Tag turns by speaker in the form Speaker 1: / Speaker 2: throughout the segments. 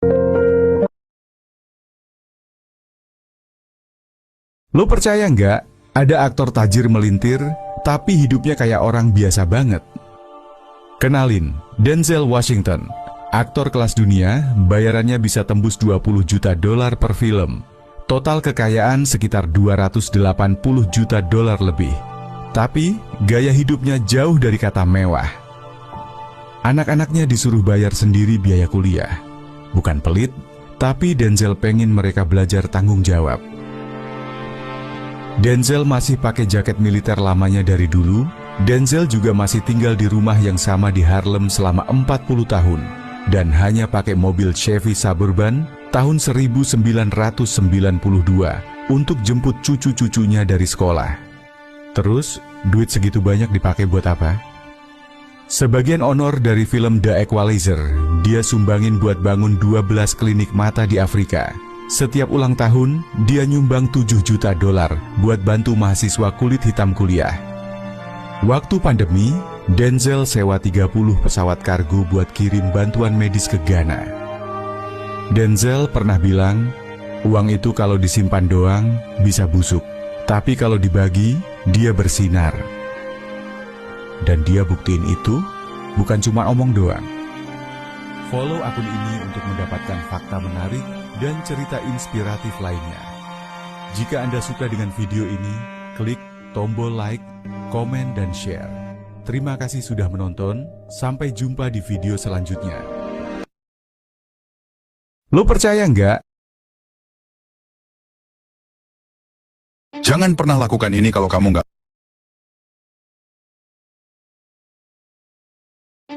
Speaker 1: Lo percaya nggak, ada aktor tajir melintir, tapi hidupnya kayak orang biasa banget? Kenalin, Denzel Washington. Aktor kelas dunia, bayarannya bisa tembus $20 juta per film. Total kekayaan sekitar $280 juta lebih. Tapi, gaya hidupnya jauh dari kata mewah. Anak-anaknya disuruh bayar sendiri biaya kuliah. Bukan pelit, tapi Denzel pengen mereka belajar tanggung jawab. Denzel masih pakai jaket militer lamanya dari dulu. Denzel juga masih tinggal di rumah yang sama di Harlem selama 40 tahun. Dan hanya pakai mobil Chevy Suburban tahun 1992 untuk jemput cucu-cucunya dari sekolah. Terus, duit segitu banyak dipakai buat apa? Sebagian honor dari film The Equalizer, dia sumbangin buat bangun 12 klinik mata di Afrika. Setiap ulang tahun, dia nyumbang $7 juta buat bantu mahasiswa kulit hitam kuliah. Waktu pandemi, Denzel sewa 30 pesawat kargo buat kirim bantuan medis ke Ghana. Denzel pernah bilang, uang itu kalau disimpan doang, bisa busuk. Tapi kalau dibagi, dia bersinar. Dan dia buktiin itu, bukan cuma omong doang. Follow akun ini untuk mendapatkan fakta menarik dan cerita inspiratif lainnya. Jika Anda suka dengan video ini, klik tombol like, komen, dan share. Terima kasih sudah menonton, sampai jumpa di video selanjutnya. Lo percaya nggak?
Speaker 2: Jangan pernah lakukan ini kalau kamu nggak.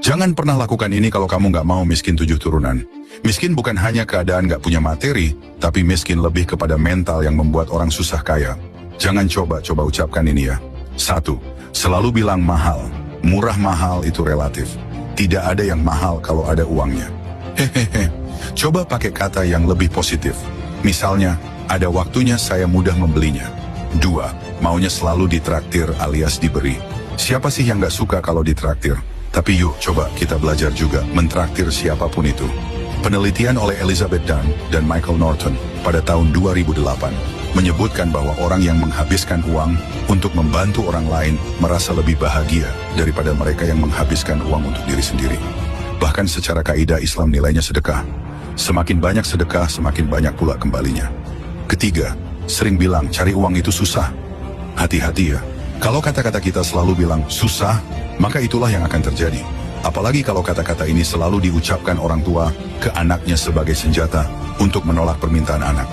Speaker 2: Jangan pernah lakukan ini kalau kamu nggak mau miskin 7 turunan. Miskin bukan hanya keadaan nggak punya materi, tapi miskin lebih kepada mental yang membuat orang susah kaya. Jangan coba ucapkan ini ya. 1. Selalu bilang mahal. Murah mahal itu relatif. Tidak ada yang mahal kalau ada uangnya. Hehehe. Coba pakai kata yang lebih positif. Misalnya, ada waktunya saya mudah membelinya. 2. Maunya selalu ditraktir alias diberi. Siapa sih yang nggak suka kalau ditraktir? Tapi yuk coba kita belajar juga mentraktir siapapun itu. Penelitian oleh Elizabeth Dunn dan Michael Norton pada tahun 2008 menyebutkan bahwa orang yang menghabiskan uang untuk membantu orang lain merasa lebih bahagia daripada mereka yang menghabiskan uang untuk diri sendiri. Bahkan secara kaidah Islam nilainya sedekah. Semakin banyak sedekah, semakin banyak pula kembalinya. Ketiga, sering bilang cari uang itu susah. Hati-hati ya. Kalau kata-kata kita selalu bilang susah, maka itulah yang akan terjadi. Apalagi kalau kata-kata ini selalu diucapkan orang tua ke anaknya sebagai senjata untuk menolak permintaan anak.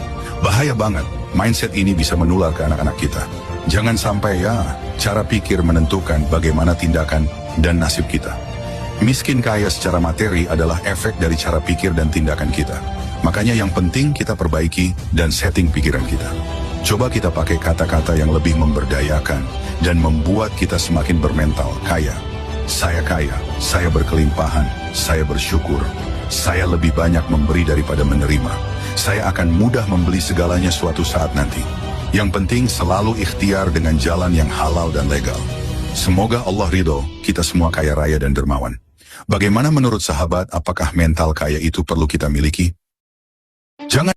Speaker 2: Bahaya banget, mindset ini bisa menular ke anak-anak kita. Jangan sampai cara pikir menentukan bagaimana tindakan dan nasib kita. Miskin kaya secara materi adalah efek dari cara pikir dan tindakan kita. Makanya yang penting kita perbaiki dan setting pikiran kita. Coba kita pakai kata-kata yang lebih memberdayakan dan membuat kita semakin bermental kaya. Saya berkelimpahan, saya bersyukur, saya lebih banyak memberi daripada menerima. Saya akan mudah membeli segalanya suatu saat nanti. Yang penting selalu ikhtiar dengan jalan yang halal dan legal. Semoga Allah ridho, kita semua kaya raya dan dermawan. Bagaimana menurut sahabat, apakah mental kaya itu perlu kita miliki? Jangan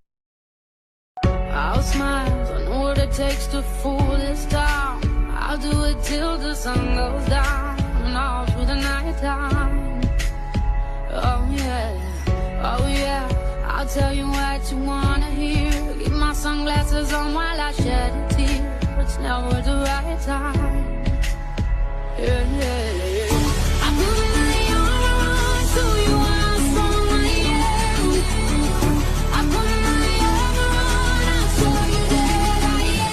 Speaker 3: takes to fool this town. I'll do it till the sun goes down and all through the night time. Oh yeah, I'll tell you what you wanna hear. Keep my sunglasses on while I shed a tear. It's never the right time. Yeah. I'm moving on your arms, so you are someone, yeah. I'm moving on your arms, I'll show you that. Yeah.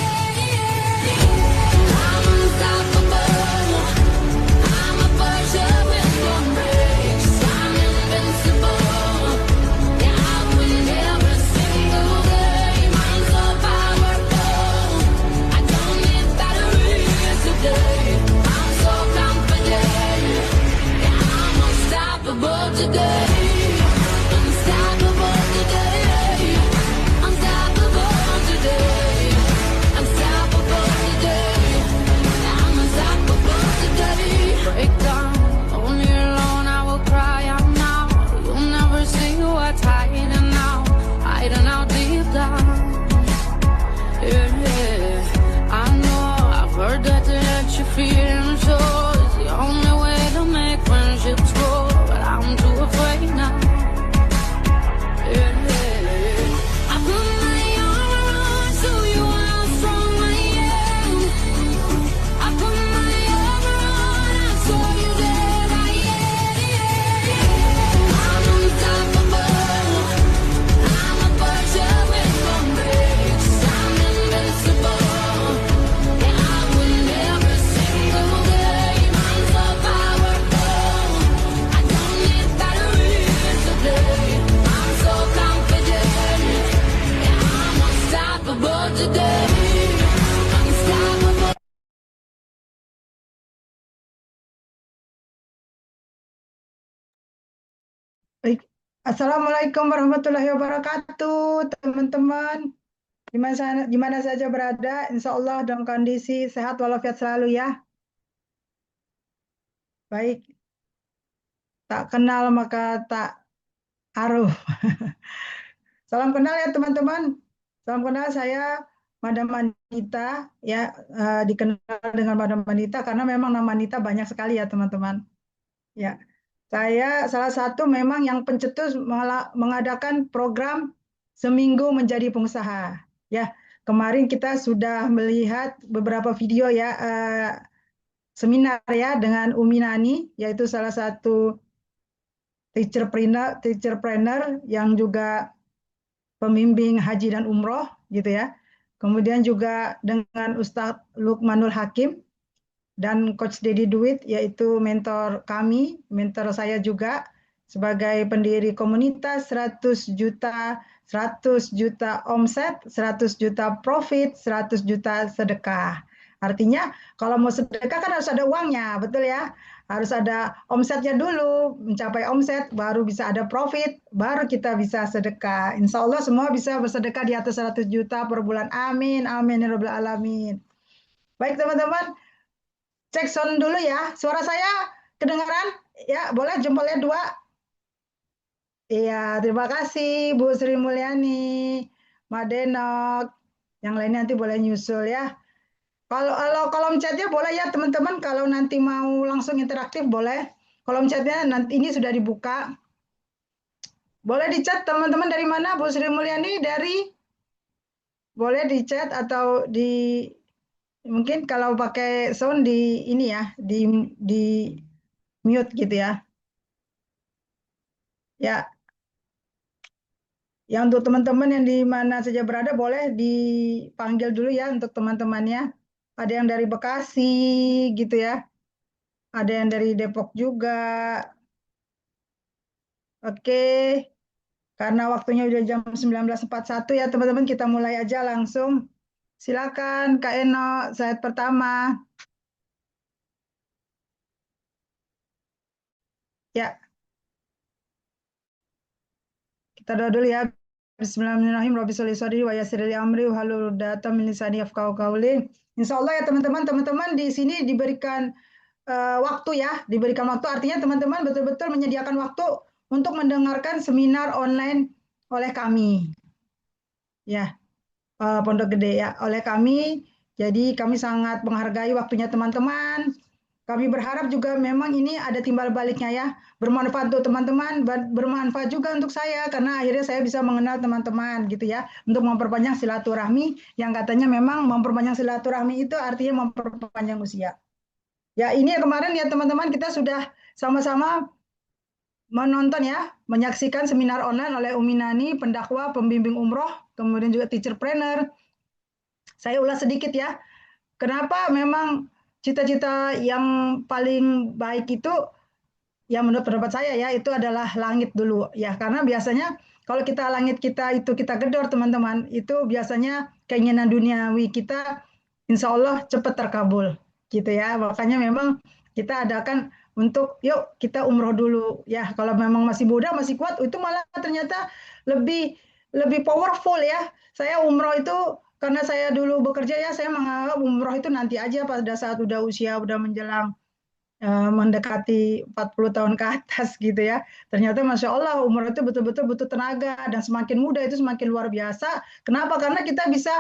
Speaker 4: Assalamualaikum warahmatullahi wabarakatuh, teman-teman. Di mana saja berada, insya Allah dalam kondisi sehat walafiat selalu ya. Baik, tak kenal maka tak aruh. Salam kenal ya teman-teman. Salam kenal, saya Madam Anita ya, dikenal dengan Madam Anita karena memang nama Anita banyak sekali ya teman-teman. Ya, saya salah satu memang yang pencetus mengadakan program Seminggu Menjadi Pengusaha. Ya, kemarin kita sudah melihat beberapa video ya, seminar ya dengan Umi Nani, yaitu salah satu teacherpreneur yang juga pembimbing haji dan umroh gitu ya. Kemudian juga dengan Ustadz Lukmanul Hakim dan Coach Dedi Duit, yaitu mentor kami, mentor saya juga sebagai pendiri komunitas 100 juta omset, 100 juta profit, 100 juta sedekah. Artinya kalau mau sedekah kan harus ada uangnya, betul ya? Harus ada omsetnya dulu, mencapai omset, baru bisa ada profit, baru kita bisa sedekah. Insya Allah semua bisa bersedekah di atas 100 juta per bulan. Amin, amin, ya rabbal alamin. Baik teman-teman, cek sound dulu ya. Suara saya kedengaran? Ya, boleh jempolnya 2. Iya, terima kasih Bu Sri Mulyani, Mbak Denok. Yang lainnya nanti boleh nyusul ya. Kalau kolom chatnya boleh ya teman-teman. Kalau nanti mau langsung interaktif boleh. Kolom chatnya nanti ini sudah dibuka. Boleh di chat teman-teman dari mana Bu Sri Mulyani? Boleh di chat atau di mungkin kalau pakai sound di ini ya, di mute gitu ya. Ya, yang untuk teman-teman yang di mana saja berada boleh dipanggil dulu ya untuk teman-temannya. Ada yang dari Bekasi gitu ya. Ada yang dari Depok juga. Oke, karena waktunya udah jam 19.41 ya teman-teman, kita mulai aja langsung. Silakan Kak Eno, slide pertama. Ya, kita doa dulu ya. Bismillahirrahmanirrahim. Rabbi sholli sholli wa yassir li amri wa hlul 'uqdatam min lisani yafqahu qawli. Insyaallah ya teman-teman di sini diberikan waktu ya, diberikan waktu artinya teman-teman betul-betul menyediakan waktu untuk mendengarkan seminar online oleh kami. Ya, Pondok Gede ya, oleh kami. Jadi kami sangat menghargai waktunya teman-teman. Kami berharap juga memang ini ada timbal baliknya ya, bermanfaat untuk teman-teman, bermanfaat juga untuk saya karena akhirnya saya bisa mengenal teman-teman gitu ya, untuk memperpanjang silaturahmi yang katanya memang memperpanjang silaturahmi itu artinya memperpanjang usia. Ya ini kemarin ya teman-teman kita sudah sama-sama menonton ya, menyaksikan seminar online oleh Umi Nani, pendakwa, pembimbing umroh, kemudian juga teacherpreneur. Saya ulas sedikit ya, kenapa memang cita-cita yang paling baik itu, ya menurut pendapat saya ya, itu adalah langit dulu ya, karena biasanya kalau kita langit kita itu kita gedor teman-teman, itu biasanya keinginan duniawi kita insya Allah cepat terkabul gitu ya. Makanya memang kita adakan untuk yuk kita umroh dulu ya. Kalau memang masih muda masih kuat, itu malah ternyata lebih lebih powerful ya. Saya umroh itu karena saya dulu bekerja ya, saya menganggap umroh itu nanti aja pada saat udah usia udah menjelang mendekati 40 tahun ke atas gitu ya. Ternyata Masya Allah umroh itu betul-betul butuh tenaga dan semakin muda itu semakin luar biasa. Kenapa? Karena kita bisa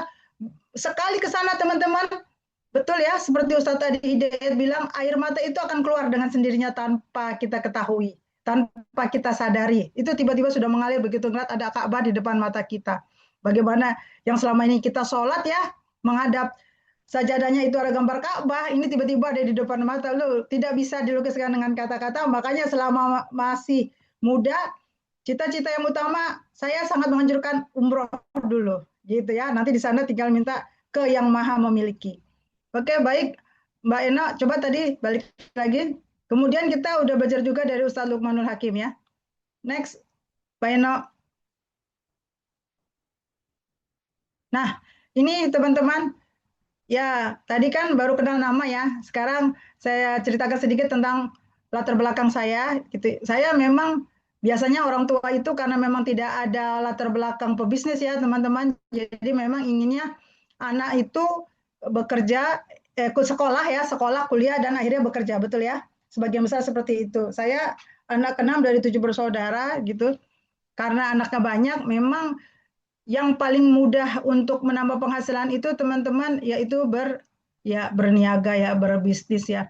Speaker 4: sekali ke sana teman-teman. Betul ya, seperti Ustadz tadi Hidayat bilang, air mata itu akan keluar dengan sendirinya tanpa kita ketahui, tanpa kita sadari. Itu tiba-tiba sudah mengalir begitu ngeliat ada Ka'bah di depan mata kita. Bagaimana yang selama ini kita sholat ya, menghadap sajadahnya itu ada gambar Ka'bah, ini tiba-tiba ada di depan mata lu, tidak bisa dilukiskan dengan kata-kata. Makanya selama masih muda, cita-cita yang utama saya sangat menganjurkan umroh dulu, gitu ya. Nanti di sana tinggal minta ke yang maha memiliki. Oke, baik Mbak Eno, coba tadi balik lagi. Kemudian kita udah belajar juga dari Ustadz Lukmanul Hakim ya. Next, Mbak Eno. Nah, ini teman-teman, ya tadi kan baru kenal nama ya. Sekarang saya ceritakan sedikit tentang latar belakang saya. Gitu. Saya memang biasanya orang tua itu karena memang tidak ada latar belakang pebisnis ya teman-teman, jadi memang inginnya anak itu bekerja, ikut sekolah ya, sekolah, kuliah, dan akhirnya bekerja, betul ya? Sebagian besar seperti itu. Saya anak keenam dari 7 bersaudara gitu. Karena anaknya banyak, memang yang paling mudah untuk menambah penghasilan itu teman-teman yaitu berniaga ya, berbisnis ya.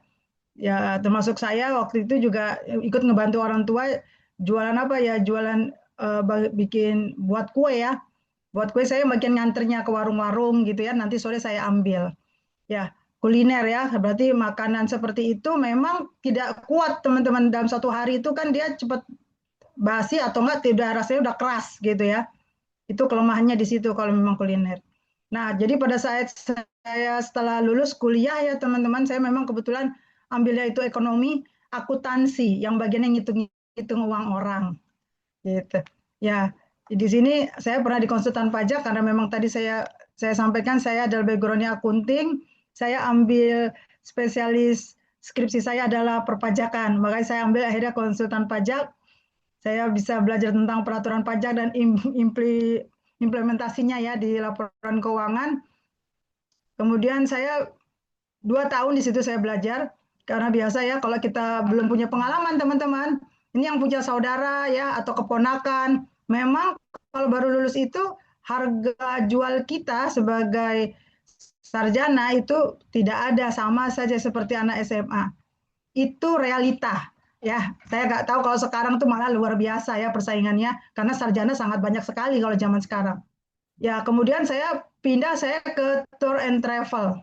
Speaker 4: Ya termasuk saya waktu itu juga ikut ngebantu orang tua jualan apa ya, jualan bikin buat kue ya. Buat kue saya bagian nganternya ke warung-warung gitu ya, nanti sore saya ambil. Ya, kuliner ya, berarti makanan seperti itu memang tidak kuat teman-teman, dalam satu hari itu kan dia cepat basi atau enggak tidak, rasanya udah keras gitu ya. Itu kelemahannya di situ kalau memang kuliner. Nah, jadi pada saat saya setelah lulus kuliah ya teman-teman, saya memang kebetulan ambilnya itu ekonomi akuntansi, yang bagiannya ngitung uang orang gitu. Ya, di sini saya pernah di konsultan pajak karena memang tadi saya sampaikan saya adalah backgroundnya akunting, saya ambil spesialis skripsi saya adalah perpajakan, makanya saya ambil akhirnya konsultan pajak. Saya bisa belajar tentang peraturan pajak dan implementasinya ya di laporan keuangan. Kemudian saya 2 tahun di situ saya belajar, karena biasa ya kalau kita belum punya pengalaman teman-teman, ini yang punya saudara ya atau keponakan, memang kalau baru lulus itu harga jual kita sebagai sarjana itu tidak ada, sama saja seperti anak SMA. Itu realita ya. Saya nggak tahu kalau sekarang tuh malah luar biasa ya persaingannya, karena sarjana sangat banyak sekali kalau zaman sekarang. Ya, kemudian saya pindah saya ke tour and travel.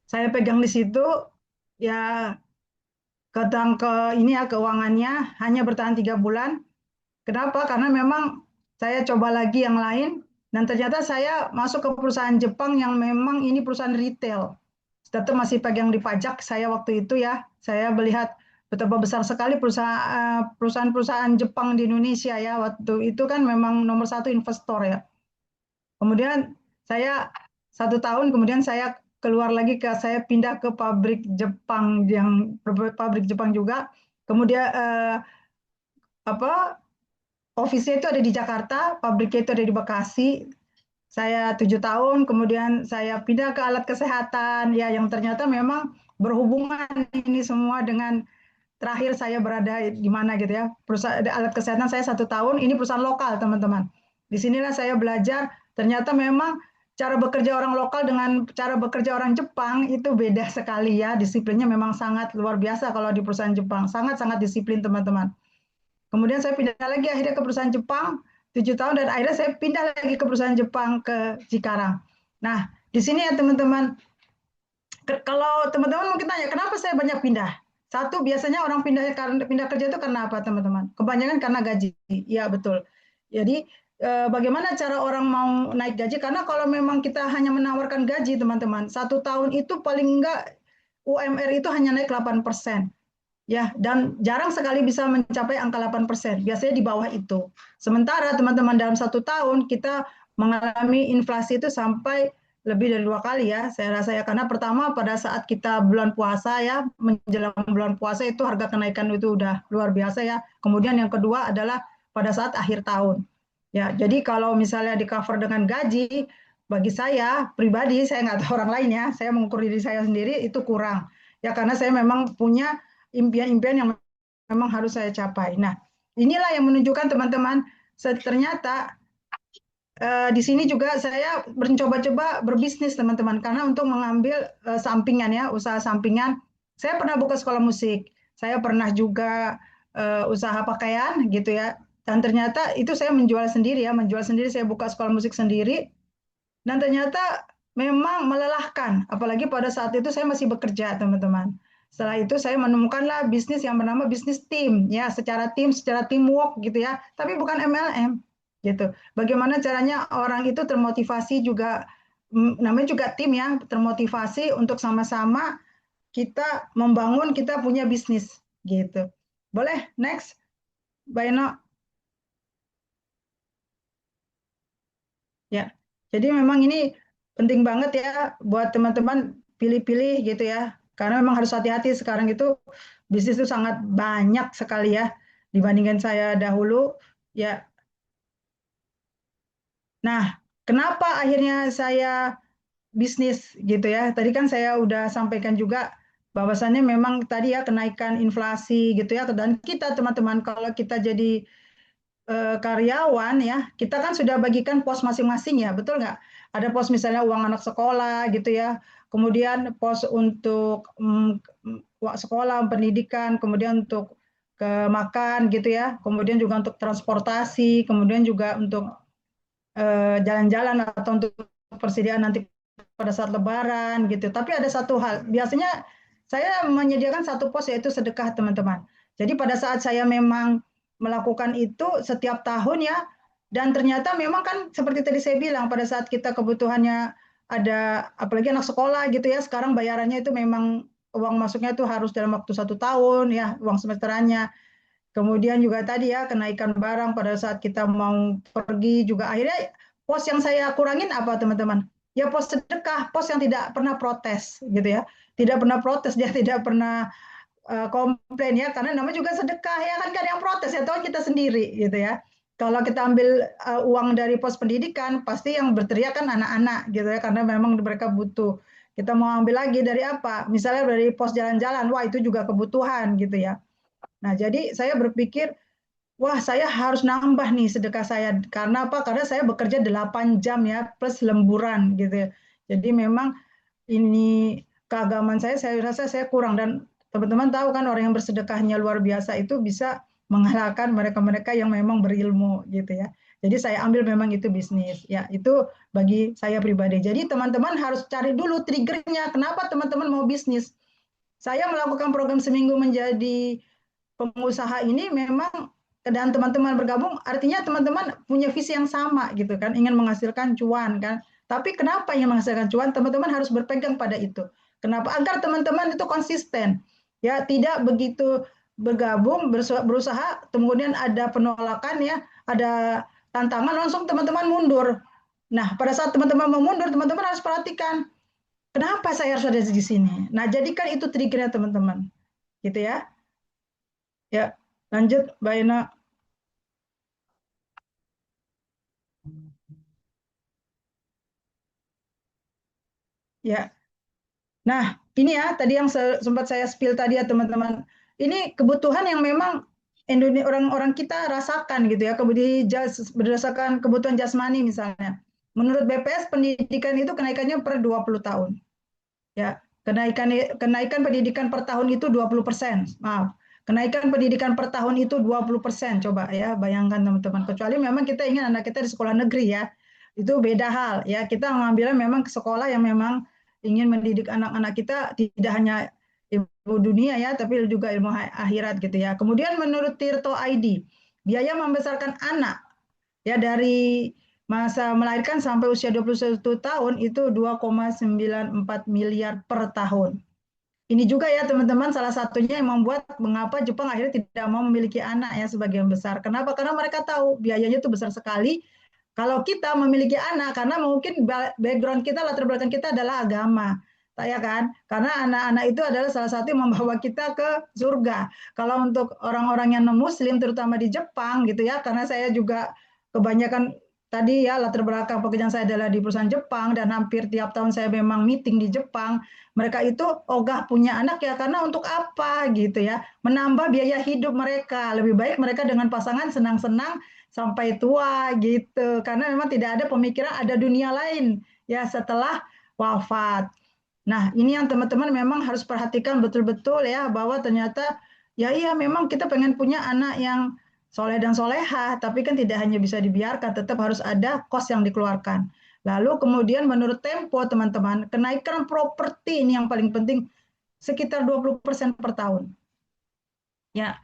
Speaker 4: Saya pegang di situ ya, ke ini ya keuangannya hanya bertahan 3 bulan. Kenapa? Karena memang saya coba lagi yang lain dan ternyata saya masuk ke perusahaan Jepang yang memang ini perusahaan retail. Tetap masih pegang di pajak saya waktu itu ya. Saya melihat betapa besar sekali perusahaan-perusahaan Jepang di Indonesia ya. Waktu itu kan memang nomor satu investor ya. Kemudian saya 1 tahun, kemudian saya keluar lagi saya pindah ke pabrik Jepang, yang pabrik Jepang juga. Kemudian apa office-nya itu ada di Jakarta, pabriknya itu ada di Bekasi. Saya 7 tahun, kemudian saya pindah ke alat kesehatan ya, yang ternyata memang berhubungan ini semua dengan terakhir saya berada di mana gitu ya. Perusahaan alat kesehatan saya 1 tahun, ini perusahaan lokal teman-teman. Disinilah saya belajar, ternyata memang cara bekerja orang lokal dengan cara bekerja orang Jepang itu beda sekali ya. Disiplinnya memang sangat luar biasa kalau di perusahaan Jepang, sangat-sangat disiplin teman-teman. Kemudian saya pindah lagi akhirnya ke perusahaan Jepang 7 tahun, dan akhirnya saya pindah lagi ke perusahaan Jepang ke Cikarang. Nah, di sini ya teman-teman, kalau teman-teman mungkin tanya kenapa saya banyak pindah. Satu, biasanya orang pindah kerja itu karena apa teman-teman? Kebanyakan karena gaji. Iya betul. Jadi bagaimana cara orang mau naik gaji? Karena kalau memang kita hanya menawarkan gaji teman-teman, 1 tahun itu paling enggak UMR itu hanya naik 8%. Ya, dan jarang sekali bisa mencapai angka 8%. Biasanya di bawah itu. Sementara teman-teman dalam 1 tahun kita mengalami inflasi itu sampai lebih dari 2 kali ya. Saya rasa ya, karena pertama pada saat kita bulan puasa ya, menjelang bulan puasa itu harga kenaikan itu udah luar biasa ya. Kemudian yang kedua adalah pada saat akhir tahun. Ya, jadi kalau misalnya di cover dengan gaji, bagi saya pribadi, saya nggak tahu orang lain ya, saya mengukur diri saya sendiri itu kurang. Ya, karena saya memang punya impian-impian yang memang harus saya capai. Nah, inilah yang menunjukkan teman-teman, ternyata di sini juga saya mencoba-coba berbisnis teman-teman, karena untuk mengambil sampingan ya, usaha sampingan. Saya pernah buka sekolah musik, saya pernah juga usaha pakaian gitu ya. Dan ternyata itu saya menjual sendiri ya, saya buka sekolah musik sendiri. Dan ternyata memang melelahkan, apalagi pada saat itu saya masih bekerja teman-teman. Setelah itu saya menemukanlah bisnis yang bernama bisnis tim ya, secara teamwork gitu ya, tapi bukan MLM gitu. Bagaimana caranya orang itu termotivasi juga, namanya juga tim ya, termotivasi untuk sama-sama kita membangun, kita punya bisnis gitu. Boleh next, Baino. Ya, jadi memang ini penting banget ya buat teman-teman pilih-pilih gitu ya. Karena memang harus hati-hati sekarang itu bisnis itu sangat banyak sekali ya. dibandingkan saya dahulu. Ya, nah, kenapa akhirnya saya bisnis gitu ya? Tadi kan saya udah sampaikan juga bahwasannya memang tadi ya kenaikan inflasi gitu ya, dan kita teman-teman kalau kita jadi karyawan ya, kita kan sudah bagikan pos masing-masing ya, betul nggak? Ada pos misalnya uang anak sekolah gitu ya, kemudian pos untuk uang sekolah, pendidikan, kemudian untuk ke makan gitu ya, kemudian juga untuk transportasi, kemudian juga untuk jalan-jalan atau untuk persediaan nanti pada saat Lebaran gitu. Tapi ada satu hal, biasanya saya menyediakan satu pos yaitu sedekah teman-teman. Jadi pada saat saya memang melakukan itu setiap tahun ya, dan ternyata memang kan seperti tadi saya bilang pada saat kita kebutuhannya ada, apalagi anak sekolah gitu ya, sekarang bayarannya itu memang uang masuknya itu harus dalam waktu 1 tahun ya, uang semesterannya. Kemudian juga tadi ya kenaikan barang pada saat kita mau pergi juga akhirnya pos yang saya kurangin apa teman-teman? Ya pos sedekah, pos yang tidak pernah protes gitu ya. Tidak pernah protes, dia tidak pernah komplain ya karena namanya juga sedekah ya kan kan yang protes ya tahu kita sendiri gitu ya. Kalau kita ambil uang dari pos pendidikan pasti yang berteriak kan anak-anak gitu ya karena memang mereka butuh. Kita mau ambil lagi dari apa? Misalnya dari pos jalan-jalan, wah itu juga kebutuhan gitu ya. Nah, jadi saya berpikir, wah saya harus nambah nih sedekah saya. Karena apa? Karena saya bekerja 8 jam ya, plus lemburan gitu ya. Jadi memang ini keagamaan saya rasa saya kurang. Dan teman-teman tahu kan orang yang bersedekahnya luar biasa itu bisa mengalahkan mereka-mereka yang memang berilmu gitu ya. Jadi saya ambil memang itu bisnis. Ya, itu bagi saya pribadi. Jadi teman-teman harus cari dulu triggernya. Kenapa teman-teman mau bisnis? Saya melakukan program seminggu menjadi pengusaha ini memang dan teman-teman bergabung artinya teman-teman punya visi yang sama gitu kan ingin menghasilkan cuan kan tapi kenapa ingin menghasilkan cuan teman-teman harus berpegang pada itu kenapa agar teman-teman itu konsisten ya tidak begitu bergabung berusaha kemudian ada penolakan ya ada tantangan langsung teman-teman mundur. Nah pada saat teman-teman mau mundur teman-teman harus perhatikan kenapa saya harus ada di sini. Nah jadikan itu triggernya teman-teman gitu ya. Ya, lanjut Mbak Ina. Ya. Nah, ini ya tadi yang sempat saya spill tadi ya teman-teman. Ini kebutuhan yang memang Indonesia orang-orang kita rasakan gitu ya, kemudian berdasarkan kebutuhan jasmani misalnya. Menurut BPS pendidikan itu kenaikannya per 20 tahun. Ya, kenaikan pendidikan per tahun itu 20%. Maaf. Kenaikan pendidikan per tahun itu 20%. Coba ya, bayangkan teman-teman. Kecuali memang kita ingin anak kita di sekolah negeri ya. Itu beda hal ya. Kita mengambilnya memang ke sekolah yang memang ingin mendidik anak-anak kita tidak hanya ilmu dunia ya, tapi juga ilmu akhirat gitu ya. Kemudian menurut Tirto ID, biaya membesarkan anak ya dari masa melahirkan sampai usia 21 tahun itu 2,94 miliar per tahun. Ini juga ya teman-teman salah satunya yang membuat mengapa Jepang akhirnya tidak mau memiliki anak ya sebagian besar. Kenapa? Karena mereka tahu biayanya itu besar sekali. Kalau kita memiliki anak, karena mungkin background kita, latar belakang kita adalah agama, ya kan? Karena anak-anak itu adalah salah satu yang membawa kita ke surga. Kalau untuk orang-orang yang non-Muslim, terutama di Jepang, gitu ya, karena saya juga kebanyakan tadi ya latar belakang pekerjaan saya adalah di perusahaan Jepang dan hampir tiap tahun saya memang meeting di Jepang. Mereka itu ogah punya anak ya karena untuk apa gitu ya? Menambah biaya hidup mereka. Lebih baik mereka dengan pasangan senang-senang sampai tua gitu. Karena memang tidak ada pemikiran ada dunia lain ya setelah wafat. Nah, ini yang teman-teman memang harus perhatikan betul-betul ya bahwa ternyata ya iya memang kita pengen punya anak yang soleh dan soleha, tapi kan tidak hanya bisa dibiarkan, tetap harus ada kos yang dikeluarkan. Lalu kemudian menurut Tempo teman-teman, kenaikan properti ini yang paling penting sekitar 20% per tahun. Ya,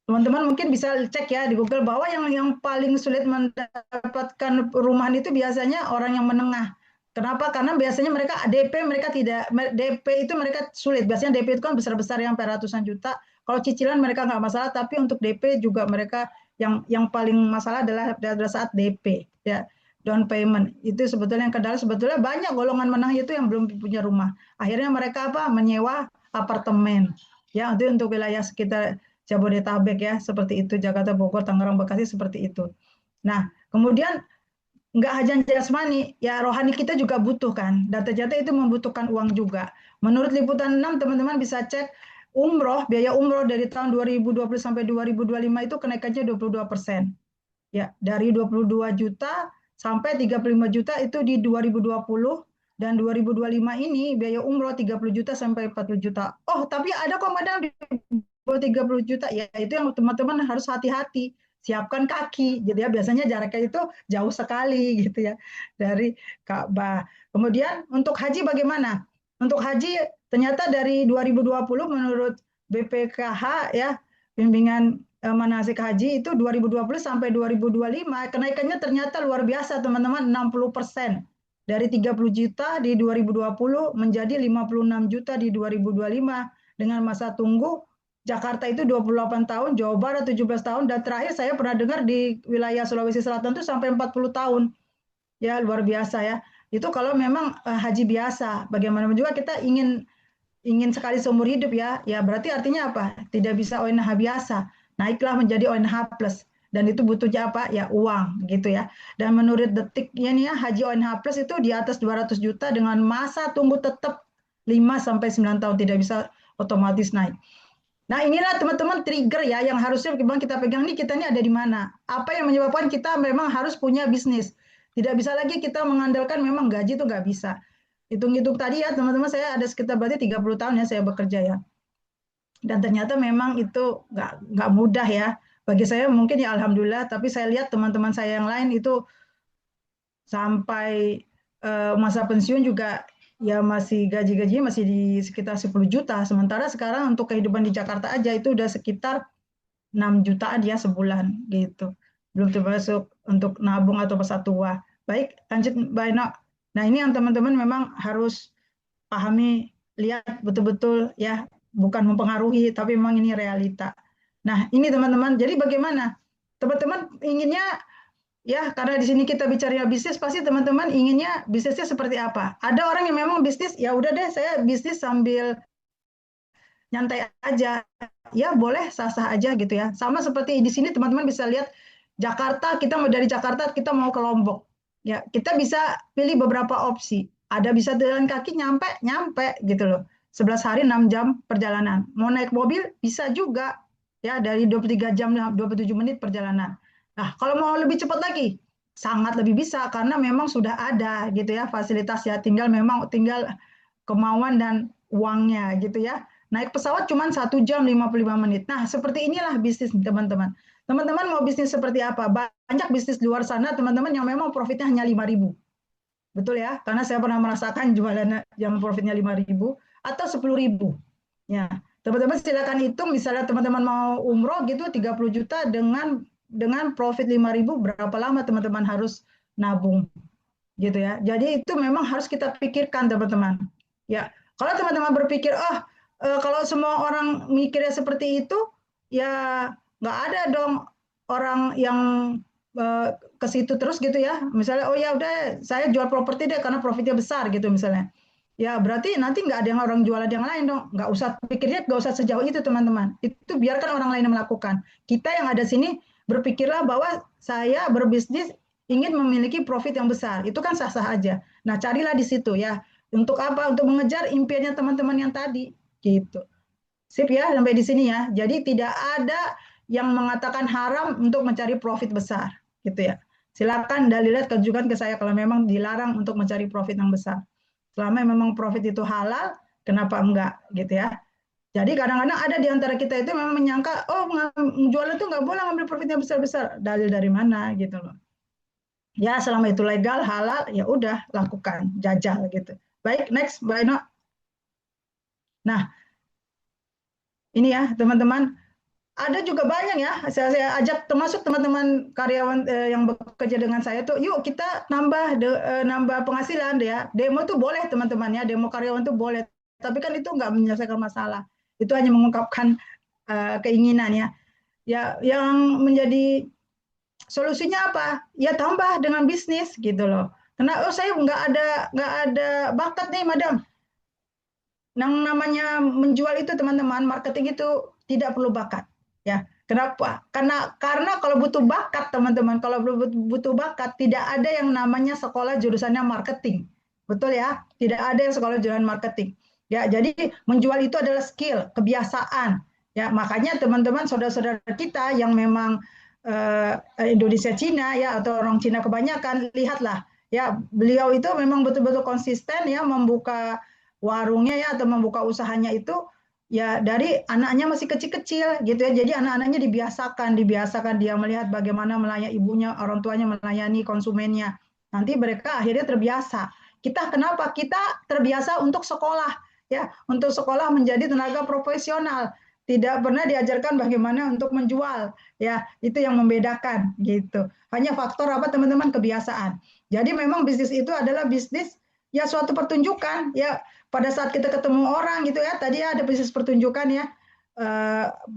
Speaker 4: teman-teman mungkin bisa cek ya di Google bahwa yang paling sulit mendapatkan perumahan itu biasanya orang yang menengah. Kenapa? Karena biasanya mereka DP mereka tidak DP itu mereka sulit. Biasanya DP itu kan besar-besar yang ratusan juta. Kalau cicilan mereka nggak masalah, tapi untuk DP juga mereka yang paling masalah adalah saat DP ya down payment itu sebetulnya yang kendala sebetulnya banyak golongan menengah itu yang belum punya rumah. Akhirnya mereka apa menyewa apartemen ya untuk wilayah sekitar Jabodetabek ya, seperti itu, Jakarta, Bogor, Tangerang, Bekasi seperti itu. Nah, kemudian nggak hanya jasmani, ya rohani kita juga butuh kan. Dan ternyata itu membutuhkan uang juga. Menurut Liputan 6, teman-teman bisa cek biaya umroh dari tahun 2020 sampai 2025 itu kenaikannya 22%. Ya, dari 22 juta sampai 35 juta itu di 2020, dan 2025 ini biaya umroh 30 juta sampai 40 juta. Oh, tapi ada kok madam di bawah 30 juta. Ya, itu yang teman-teman harus hati-hati. Siapkan kaki gitu ya. Biasanya jaraknya itu jauh sekali gitu ya dari Ka'bah. Kemudian untuk haji bagaimana? Untuk haji ternyata dari 2020 menurut BPKH ya, bimbingan manasik haji itu 2020 sampai 2025 kenaikannya ternyata luar biasa teman-teman, 60%. Dari 30 juta di 2020 menjadi 56 juta di 2025 dengan masa tunggu Jakarta itu 28 tahun, Jawa Barat 17 tahun, dan terakhir saya pernah dengar di wilayah Sulawesi Selatan itu sampai 40 tahun. Ya, luar biasa ya. Itu kalau memang haji biasa. Bagaimanapun juga kita ingin sekali seumur hidup ya. Ya berarti artinya apa? Tidak bisa ONH biasa. Naiklah menjadi ONH plus. Dan itu butuhnya apa? Ya uang gitu ya. Dan menurut detiknya nih ya, haji ONH plus itu di atas 200 juta dengan masa tunggu tetap 5 sampai 9 tahun, tidak bisa otomatis naik. Nah, inilah teman-teman trigger ya yang harusnya memang kita pegang nih, kita ini ada di mana. Apa yang menyebabkan kita memang harus punya bisnis. Tidak bisa lagi kita mengandalkan memang gaji itu nggak bisa. Hitung-hitung tadi ya teman-teman, saya ada sekitar berarti 30 tahun ya saya bekerja ya. Dan ternyata memang itu nggak mudah ya. Bagi saya mungkin ya alhamdulillah, tapi saya lihat teman-teman saya yang lain itu sampai masa pensiun juga ya masih gaji-gaji masih di sekitar 10 juta. Sementara sekarang untuk kehidupan di Jakarta aja itu udah sekitar 6 jutaan ya sebulan gitu. Belum termasuk untuk nabung atau masa tua. Baik, lanjut Mbak Eno. Nah, ini yang teman-teman memang harus pahami, lihat betul-betul ya, bukan mempengaruhi, tapi memang ini realita. Nah, ini teman-teman, jadi bagaimana? Teman-teman inginnya ya, karena di sini kita bicara bisnis, pasti teman-teman inginnya bisnisnya seperti apa. Ada orang yang memang bisnis, ya udah deh saya bisnis sambil nyantai aja. Ya boleh, sah-sah aja gitu ya. Sama seperti di sini teman-teman bisa lihat Jakarta, kita mau dari Jakarta kita mau ke Lombok. Ya, kita bisa pilih beberapa opsi. Ada bisa jalan kaki nyampe gitu loh. 11 hari 6 jam perjalanan. Mau naik mobil bisa juga ya, dari 23 jam 27 menit perjalanan. Nah, kalau mau lebih cepat lagi, sangat lebih bisa karena memang sudah ada gitu ya fasilitas ya, tinggal kemauan dan uangnya gitu ya. Naik pesawat cuma 1 jam 55 menit. Nah, seperti inilah bisnis teman-teman. Teman-teman mau bisnis seperti apa? Banyak bisnis di luar sana teman-teman yang memang profitnya hanya 5.000. Betul ya? Karena saya pernah merasakan jualan yang profitnya 5.000 atau 10.000. Ya, teman-teman silakan hitung, misalnya teman-teman mau umroh gitu 30 juta dengan profit 5.000, berapa lama teman-teman harus nabung gitu ya. Jadi itu memang harus kita pikirkan teman-teman. Ya, kalau teman-teman berpikir kalau semua orang mikirnya seperti itu, ya nggak ada dong orang yang ke situ terus gitu ya. Misalnya, oh ya udah saya jual properti deh karena profitnya besar gitu misalnya. Ya berarti nanti nggak ada yang orang jualan yang lain dong. Nggak usah sejauh itu teman-teman. Itu biarkan orang lain yang melakukan. Kita yang ada sini berpikirlah bahwa saya berbisnis ingin memiliki profit yang besar. Itu kan sah-sah aja. Nah carilah di situ ya. Untuk apa? Untuk mengejar impiannya teman-teman yang tadi. Gitu. Sip ya, sampai di sini ya. Jadi tidak ada yang mengatakan haram untuk mencari profit besar, gitu ya. Silakan dalilnya tunjukkan ke saya kalau memang dilarang untuk mencari profit yang besar. Selama memang profit itu halal, kenapa enggak, gitu ya. Jadi kadang-kadang ada di antara kita itu memang menyangka, oh jualan itu nggak boleh ngambil profitnya besar-besar. Dalil dari mana, gitu loh. Ya selama itu legal, halal, ya udah lakukan, jajal gitu. Baik, next, Mbak Eno. Nah, ini ya teman-teman, ada juga banyak ya, saya ajak termasuk teman-teman karyawan yang bekerja dengan saya tuh, yuk kita nambah penghasilan ya. Demo tuh boleh teman-teman ya, demo karyawan tuh boleh. Tapi kan itu nggak menyelesaikan masalah. Itu hanya mengungkapkan keinginan ya. Ya, yang menjadi solusinya apa? Ya tambah dengan bisnis gitu loh. Karena saya nggak ada bakat nih, madam. Yang namanya menjual itu teman-teman, marketing itu tidak perlu bakat. Ya, kenapa? Karena kalau butuh bakat teman-teman, kalau butuh bakat tidak ada yang namanya sekolah jurusannya marketing. Betul ya? Tidak ada yang sekolah jurusan marketing. Ya, jadi menjual itu adalah skill, kebiasaan. Ya, makanya teman-teman saudara-saudara kita yang memang Indonesia Cina ya atau orang Cina kebanyakan, lihatlah ya, beliau itu memang betul-betul konsisten ya membuka warungnya ya atau membuka usahanya itu ya dari anaknya masih kecil-kecil gitu ya. Jadi anak-anaknya dibiasakan dia melihat bagaimana melayani ibunya, orang tuanya melayani konsumennya. Nanti mereka akhirnya terbiasa. Kita kenapa? Kita terbiasa untuk sekolah ya, untuk sekolah menjadi tenaga profesional. Tidak pernah diajarkan bagaimana untuk menjual ya, itu yang membedakan gitu. Hanya faktor apa teman-teman? Kebiasaan. Jadi memang bisnis itu adalah bisnis ya suatu pertunjukan ya, pada saat kita ketemu orang gitu ya, tadi ada bisnis pertunjukan ya,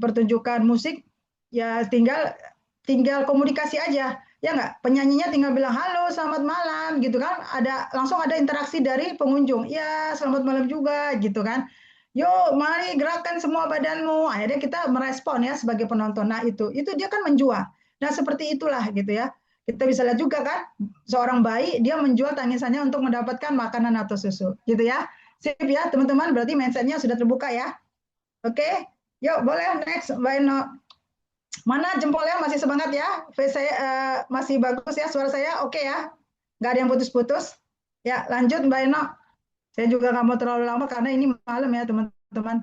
Speaker 4: pertunjukan musik ya, tinggal komunikasi aja ya nggak, penyanyinya tinggal bilang halo selamat malam gitu kan, langsung ada interaksi dari pengunjung, ya selamat malam juga gitu kan, yuk mari gerakan semua badanmu, akhirnya kita merespon ya sebagai penonton. Nah itu dia kan menjual. Nah seperti itulah gitu ya, kita bisa lihat juga kan seorang bayi dia menjual tangisannya untuk mendapatkan makanan atau susu gitu ya. Sip ya teman-teman, berarti mindsetnya sudah terbuka ya. Oke, yuk boleh next Mbak Eno. Mana jempolnya, masih semangat ya? Saya masih bagus ya suara saya, oke ya? Nggak ada yang putus-putus. Ya lanjut Mbak Eno. Saya juga nggak mau terlalu lama karena ini malam ya teman-teman.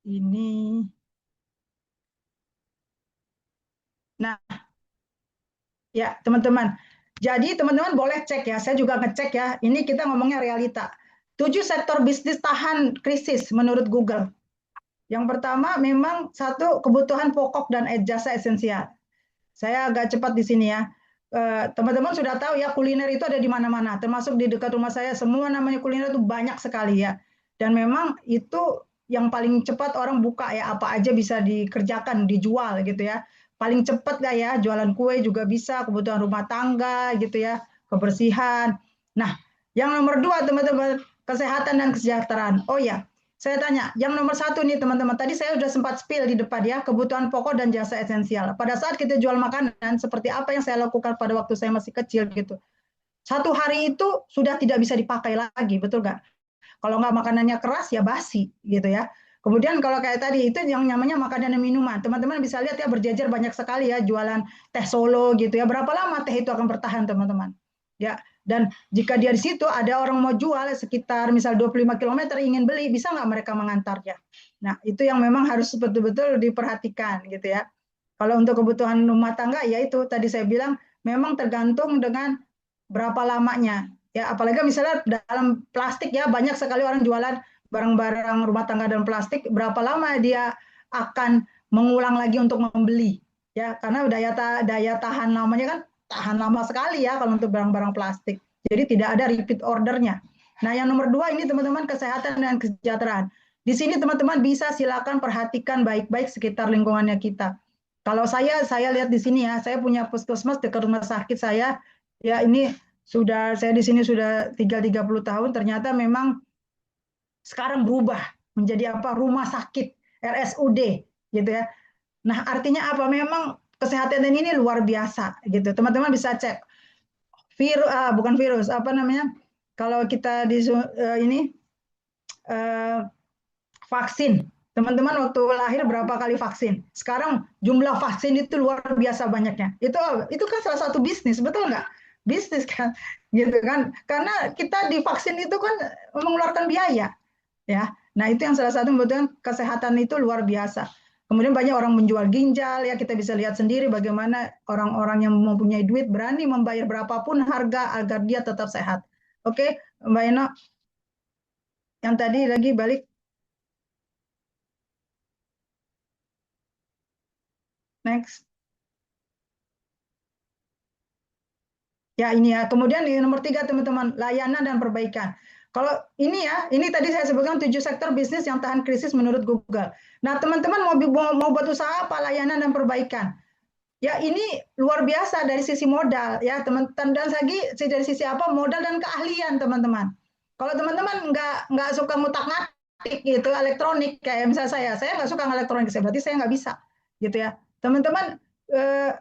Speaker 4: Ini. Nah, ya teman-teman. Jadi teman-teman boleh cek ya, saya juga ngecek ya. Ini kita ngomongnya realita. 7 sektor bisnis tahan krisis menurut Google. Yang pertama memang satu, kebutuhan pokok dan jasa esensial. Saya agak cepat di sini ya. Teman-teman sudah tahu ya, kuliner itu ada di mana-mana, termasuk di dekat rumah saya, semua namanya kuliner itu banyak sekali ya. Dan memang itu yang paling cepat orang buka ya, apa aja bisa dikerjakan, dijual gitu ya. Paling cepat lah ya, jualan kue juga bisa, kebutuhan rumah tangga gitu ya, kebersihan. Nah, yang nomor 2 teman-teman, kesehatan dan kesejahteraan. Oh ya, saya tanya, yang nomor 1 nih teman-teman, tadi saya sudah sempat spill di depan ya, kebutuhan pokok dan jasa esensial. Pada saat kita jual makanan, seperti apa yang saya lakukan pada waktu saya masih kecil gitu. Satu hari itu sudah tidak bisa dipakai lagi, betul nggak? Kalau nggak makanannya keras, ya basi gitu ya. Kemudian kalau kayak tadi, itu yang namanya makanan dan minuman. Teman-teman bisa lihat ya, berjejer banyak sekali ya, jualan teh Solo gitu ya. Berapa lama teh itu akan bertahan teman-teman? Ya, dan jika dia di situ ada orang mau jual sekitar misal 25 km ingin beli, bisa nggak mereka mengantarnya? Nah, itu yang memang harus betul-betul diperhatikan gitu ya. Kalau untuk kebutuhan rumah tangga, ya itu tadi saya bilang memang tergantung dengan berapa lamanya. Ya, apalagi misalnya dalam plastik ya, banyak sekali orang jualan barang-barang rumah tangga dalam plastik, berapa lama dia akan mengulang lagi untuk membeli? Ya, karena daya tahan namanya kan tahan lama sekali ya kalau untuk barang-barang plastik. Jadi tidak ada repeat ordernya. Nah, yang nomor 2 ini teman-teman, kesehatan dan kesejahteraan. Di sini teman-teman bisa silakan perhatikan baik-baik sekitar lingkungannya kita. Kalau saya lihat di sini ya, saya punya puskesmas dekat rumah sakit saya. Ya, ini saya di sini sudah tinggal 30 tahun, ternyata memang sekarang berubah menjadi apa? Rumah sakit, RSUD gitu ya. Nah, artinya apa? Memang kesehatan ini luar biasa gitu. Teman-teman bisa cek bukan virus, apa namanya? Kalau kita ini vaksin. Teman-teman waktu lahir berapa kali vaksin? Sekarang jumlah vaksin itu luar biasa banyaknya. Itu kan salah satu bisnis, betul nggak? Bisnis kan, gitu kan? Karena kita divaksin itu kan mengeluarkan biaya, ya. Nah itu yang salah satu membutuhkan kesehatan itu luar biasa. Kemudian banyak orang menjual ginjal ya, kita bisa lihat sendiri bagaimana orang-orang yang mempunyai duit berani membayar berapapun harga agar dia tetap sehat. Oke, Mbak Eno, yang tadi lagi balik. Next. Ya ini ya. Kemudian di nomor 3 teman-teman, layanan dan perbaikan. Kalau ini ya, ini tadi saya sebutkan 7 sektor bisnis yang tahan krisis menurut Google. Nah teman-teman mau buat usaha apa? Layanan dan perbaikan. Ya ini luar biasa dari sisi modal ya teman-teman, dan lagi dari sisi apa? Modal dan keahlian teman-teman. Kalau teman-teman nggak suka ngutak-ngatik gitu, elektronik kayak misalnya saya nggak suka elektronik, berarti saya nggak bisa, gitu ya. Teman-teman eh,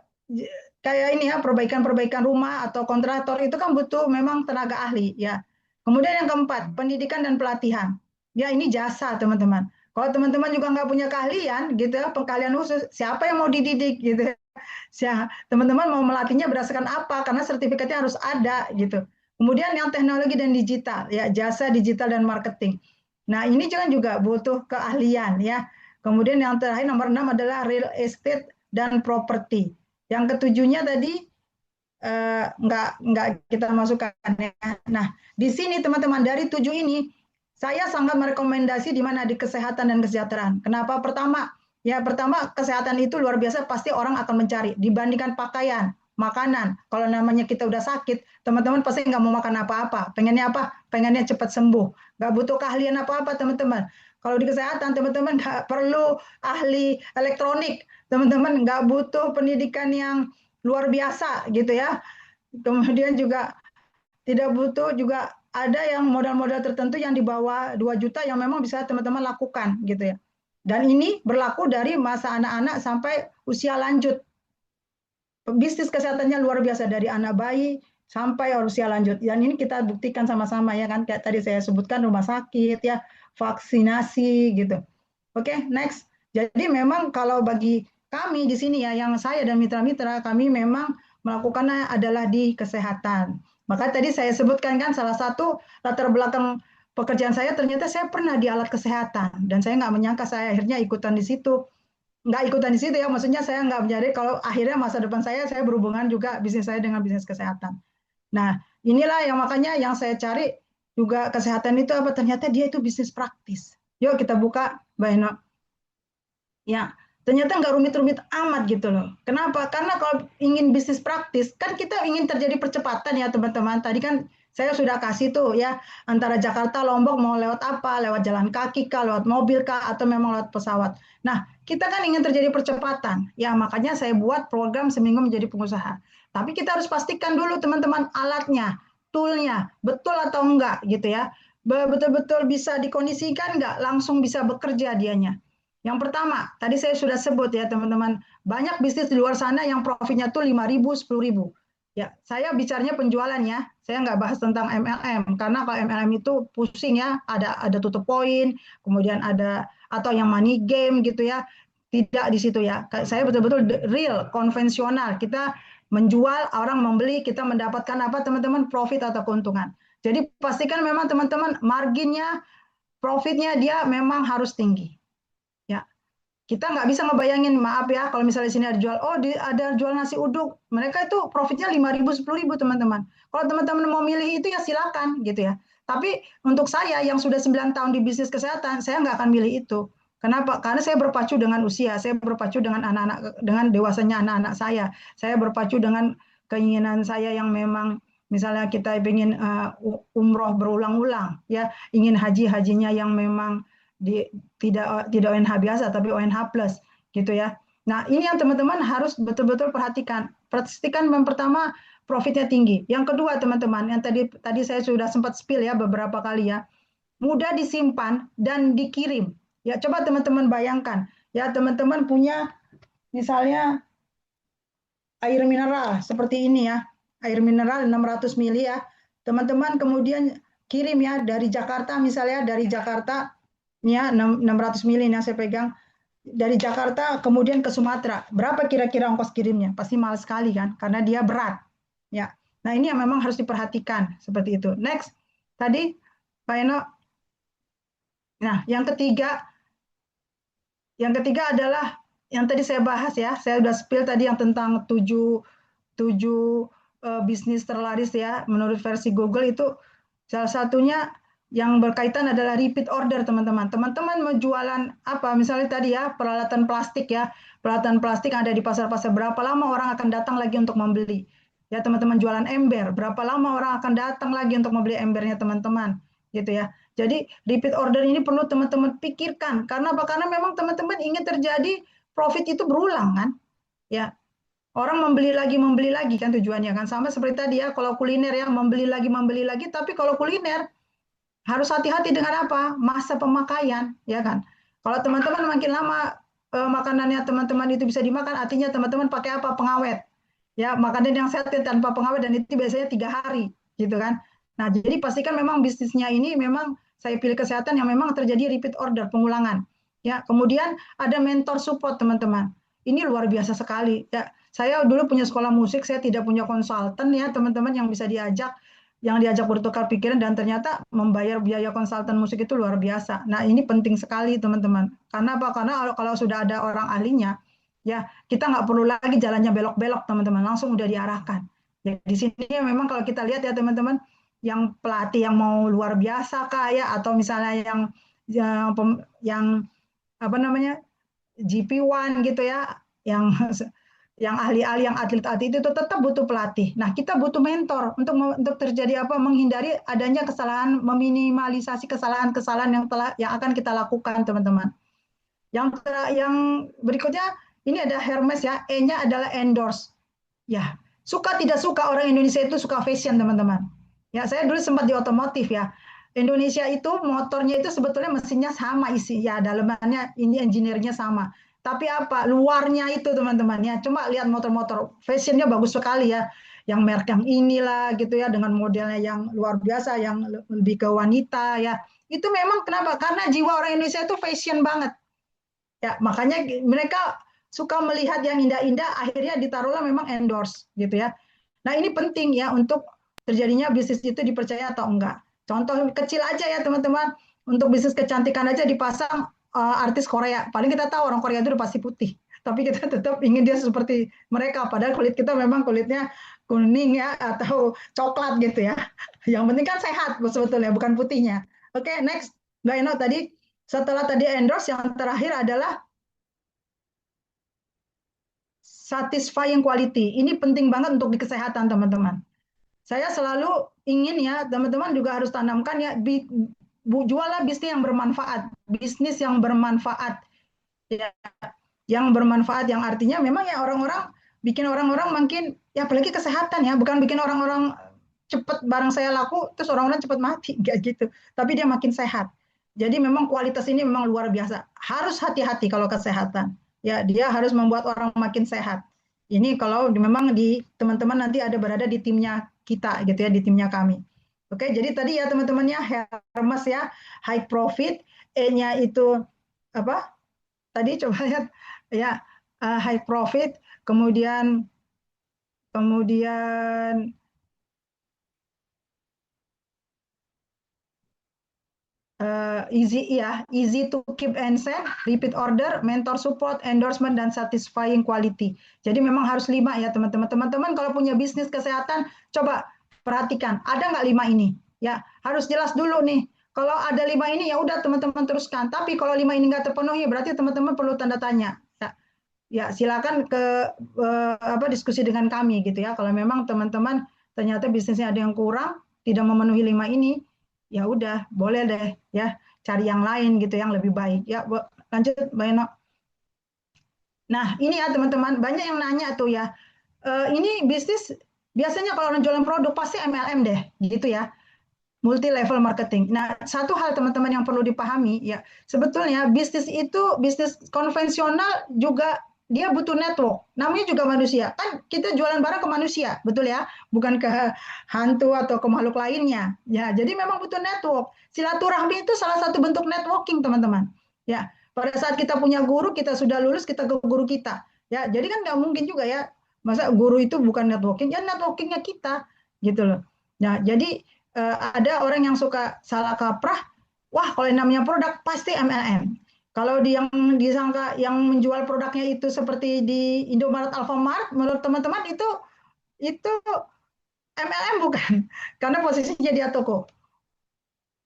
Speaker 4: kayak ini ya, perbaikan-perbaikan rumah atau kontraktor itu kan butuh memang tenaga ahli ya. Kemudian yang keempat, pendidikan dan pelatihan. Ya ini jasa teman-teman. Kalau teman-teman juga nggak punya keahlian gitu ya, keahlian khusus, siapa yang mau dididik gitu? Teman-teman mau melatihnya berdasarkan apa? Karena sertifikatnya harus ada gitu. Kemudian yang teknologi dan digital, ya jasa digital dan marketing. Nah ini juga butuh keahlian ya. Kemudian yang terakhir nomor 6 adalah real estate dan properti. Yang ketujuhnya tadi nggak kita masukkan ya. Nah di sini teman-teman dari 7 ini saya sangat merekomendasi di mana di kesehatan dan kesejahteraan. Kenapa? Pertama kesehatan itu luar biasa, pasti orang akan mencari dibandingkan pakaian, makanan. Kalau namanya kita udah sakit, teman-teman pasti nggak mau makan apa-apa. Pengennya apa? Pengennya cepat sembuh. Nggak butuh keahlian apa-apa teman-teman. Kalau di kesehatan teman-teman nggak perlu ahli elektronik, teman-teman nggak butuh pendidikan yang luar biasa gitu ya. Kemudian juga tidak butuh juga ada yang modal-modal tertentu yang di bawah 2 juta yang memang bisa teman-teman lakukan gitu ya. Dan ini berlaku dari masa anak-anak sampai usia lanjut. Bisnis kesehatannya luar biasa dari anak bayi sampai usia lanjut. Dan ini kita buktikan sama-sama ya kan, kayak tadi saya sebutkan rumah sakit ya, vaksinasi gitu. Oke, next. Jadi memang kalau bagi kami di sini ya, yang saya dan mitra-mitra kami memang melakukannya adalah di kesehatan. Maka tadi saya sebutkan kan salah satu latar belakang pekerjaan saya ternyata saya pernah di alat kesehatan dan saya nggak menyangka saya akhirnya ikutan di situ. Nggak ikutan di situ ya, maksudnya saya nggak menyadari kalau akhirnya masa depan saya berhubungan juga bisnis saya dengan bisnis kesehatan. Nah, inilah yang makanya yang saya cari juga kesehatan itu apa? Ternyata dia itu bisnis praktis. Yuk kita buka, Mbak Eno. Ya, ternyata nggak rumit-rumit amat gitu loh. Kenapa? Karena kalau ingin bisnis praktis, kan kita ingin terjadi percepatan ya teman-teman. Tadi kan saya sudah kasih tuh ya, antara Jakarta, Lombok mau lewat apa? Lewat jalan kaki kah, lewat mobil kah, atau memang lewat pesawat. Nah, kita kan ingin terjadi percepatan. Ya, makanya saya buat program seminggu menjadi pengusaha. Tapi kita harus pastikan dulu teman-teman alatnya, toolnya, betul atau enggak gitu ya. Betul-betul bisa dikondisikan enggak, langsung bisa bekerja dianya. Yang pertama, tadi saya sudah sebut ya teman-teman, banyak bisnis di luar sana yang profitnya tuh 5.000, 10.000. Ya, saya bicaranya penjualan ya. Saya nggak bahas tentang MLM karena kalau MLM itu pusing ya, ada tutup poin, kemudian ada atau yang money game gitu ya. Tidak di situ ya. Saya betul-betul real, konvensional. Kita menjual, orang membeli, kita mendapatkan apa teman-teman? Profit atau keuntungan. Jadi pastikan memang teman-teman marginnya, profitnya dia memang harus tinggi. Ya, kita nggak bisa ngebayangin, maaf ya, kalau misalnya di sini ada jual, ada jual nasi uduk, mereka itu profitnya 5.000, 10.000 teman-teman. Kalau teman-teman mau milih itu ya silakan gitu ya. Tapi untuk saya yang sudah 9 tahun di bisnis kesehatan, saya nggak akan milih itu. Kenapa? Karena saya berpacu dengan usia, saya berpacu dengan anak-anak, dengan dewasanya anak-anak saya. Saya berpacu dengan keinginan saya yang memang misalnya kita ingin umroh berulang-ulang, ya, ingin hajinya yang memang tidak ONH biasa tapi ONH plus gitu ya. Nah ini yang teman-teman harus betul-betul perhatikan. Pastikan yang pertama profitnya tinggi. Yang kedua teman-teman, yang tadi saya sudah sempat spill ya beberapa kali ya, mudah disimpan dan dikirim. Ya coba teman-teman bayangkan ya, teman-teman punya misalnya air mineral seperti ini ya, air mineral 600 mili ya, teman-teman kemudian kirim ya dari Jakarta, misalnya dari Jakarta ya 600 mili yang saya pegang dari Jakarta kemudian ke Sumatera, berapa kira-kira ongkos kirimnya? Pasti mahal sekali kan, karena dia berat ya. Nah ini yang memang harus diperhatikan seperti itu. Next tadi Pak Eno. Nah yang ketiga adalah yang tadi saya bahas ya, saya sudah spill tadi yang tentang 7 bisnis terlaris ya menurut versi Google, itu salah satunya yang berkaitan adalah repeat order teman-teman. Teman-teman mau jualan apa? Misalnya tadi ya peralatan plastik ya, peralatan plastik ada di pasar-pasar, berapa lama orang akan datang lagi untuk membeli? Ya teman-teman jualan ember, berapa lama orang akan datang lagi untuk membeli embernya teman-teman? Gitu ya. Jadi repeat order ini perlu teman-teman pikirkan. Karena apa? Karena memang teman-teman ingin terjadi profit itu berulang kan? Ya. Orang membeli lagi kan tujuannya kan, sama seperti tadi ya, kalau kuliner ya membeli lagi, tapi kalau kuliner Harus hati-hati dengan apa? Masa pemakaian, ya kan? Kalau teman-teman makin lama makanannya teman-teman itu bisa dimakan, artinya teman-teman pakai apa? Pengawet. Ya, makanan yang sehat tanpa pengawet dan itu biasanya 3 hari, gitu kan? Nah, jadi pastikan memang bisnisnya ini memang saya pilih kesehatan yang memang terjadi repeat order, pengulangan. Ya, kemudian ada mentor support teman-teman. Ini luar biasa sekali. Ya, saya dulu punya sekolah musik, saya tidak punya konsultan ya teman-teman yang diajak bertukar pikiran dan ternyata membayar biaya konsultan musik itu luar biasa. Nah, ini penting sekali teman-teman. Karena apa? Karena kalau sudah ada orang ahlinya, ya kita nggak perlu lagi jalannya belok-belok teman-teman, langsung udah diarahkan. Ya, di sini memang kalau kita lihat ya teman-teman, yang pelatih yang mau luar biasa kaya atau misalnya yang apa namanya GP1 gitu ya, yang ahli-ahli, yang atlet-atlet itu tetap butuh pelatih. Nah, kita butuh mentor untuk terjadi apa? Menghindari adanya kesalahan, meminimalisasi kesalahan-kesalahan yang akan kita lakukan, teman-teman. Yang berikutnya ini ada Hermes ya, E-nya adalah endorse. Ya, suka tidak suka orang Indonesia itu suka fashion, teman-teman. Ya, saya dulu sempat di otomotif ya. Indonesia itu motornya itu sebetulnya mesinnya sama isi ya, dalamannya ini engineer-nya sama. Tapi apa? Luarnya itu teman-teman ya. Cuma lihat motor-motor, fashionnya bagus sekali ya. Yang merek yang inilah gitu ya, dengan modelnya yang luar biasa, yang lebih ke wanita ya. Itu memang kenapa? Karena jiwa orang Indonesia itu fashion banget. Ya, makanya mereka suka melihat yang indah-indah, akhirnya ditaruhlah memang endorse gitu ya. Nah, ini penting ya untuk terjadinya bisnis itu dipercaya atau enggak. Contoh kecil aja ya teman-teman, untuk bisnis kecantikan aja dipasang artis Korea. Paling kita tahu orang Korea itu udah pasti putih, tapi kita tetap ingin dia seperti mereka. Padahal kulit kita memang kulitnya kuning ya atau coklat gitu ya. Yang penting kan sehat sebetulnya, bukan putihnya. Oke, next. Mbak Eno tadi setelah tadi endorse, yang terakhir adalah satisfying quality. Ini penting banget untuk di kesehatan teman-teman. Saya selalu ingin ya teman-teman juga harus tanamkan ya, jualah bisnis yang bermanfaat, bisnis yang bermanfaat, ya, yang bermanfaat, yang artinya memang ya bikin orang-orang makin ya, apalagi kesehatan ya, bukan bikin orang-orang cepet barang saya laku terus orang-orang cepet mati, kayak gitu. Tapi dia makin sehat. Jadi memang kualitas ini memang luar biasa. Harus hati-hati kalau kesehatan. Ya, dia harus membuat orang makin sehat. Ini kalau memang di teman-teman nanti ada berada di timnya kita gitu ya, di timnya kami. Oke, jadi tadi ya teman-temannya Hermes ya, high profit, E-nya itu apa? Tadi coba lihat ya, high profit, kemudian easy to keep and send, repeat order, mentor support, endorsement, dan satisfying quality. Jadi memang harus 5 ya teman-teman. Teman-teman kalau punya bisnis kesehatan, coba perhatikan, ada nggak 5 ini? Ya, harus jelas dulu nih. Kalau ada 5 ini, ya udah teman-teman teruskan. Tapi kalau 5 ini nggak terpenuhi, berarti teman-teman perlu tanda tanya. Ya, silakan diskusi dengan kami gitu ya. Kalau memang teman-teman ternyata bisnisnya ada yang kurang, tidak memenuhi 5 ini, ya udah boleh deh ya cari yang lain gitu yang lebih baik ya. Lanjut Mbak Eno. Nah, ini ya teman-teman, banyak yang nanya tuh ya, ini bisnis biasanya kalau orang jualan produk pasti MLM deh gitu ya, multi level marketing. Nah, satu hal teman-teman yang perlu dipahami ya, sebetulnya bisnis itu, bisnis konvensional juga dia butuh network. Namanya juga manusia. Kan kita jualan barang ke manusia, betul ya? Bukan ke hantu atau ke makhluk lainnya. Ya, jadi memang butuh network. Silaturahmi itu salah satu bentuk networking, teman-teman. Ya, pada saat kita punya guru, kita sudah lulus, kita ke guru kita. Ya, jadi kan nggak mungkin juga ya, masa guru itu bukan networking? Ya, networkingnya kita, gitu loh. Nah, jadi ada orang yang suka salah kaprah, wah kalau yang namanya produk pasti MLM. Kalau yang disangka yang menjual produknya itu seperti di Indomaret, Alfamart, menurut teman-teman itu MLM bukan? Karena posisinya dia toko.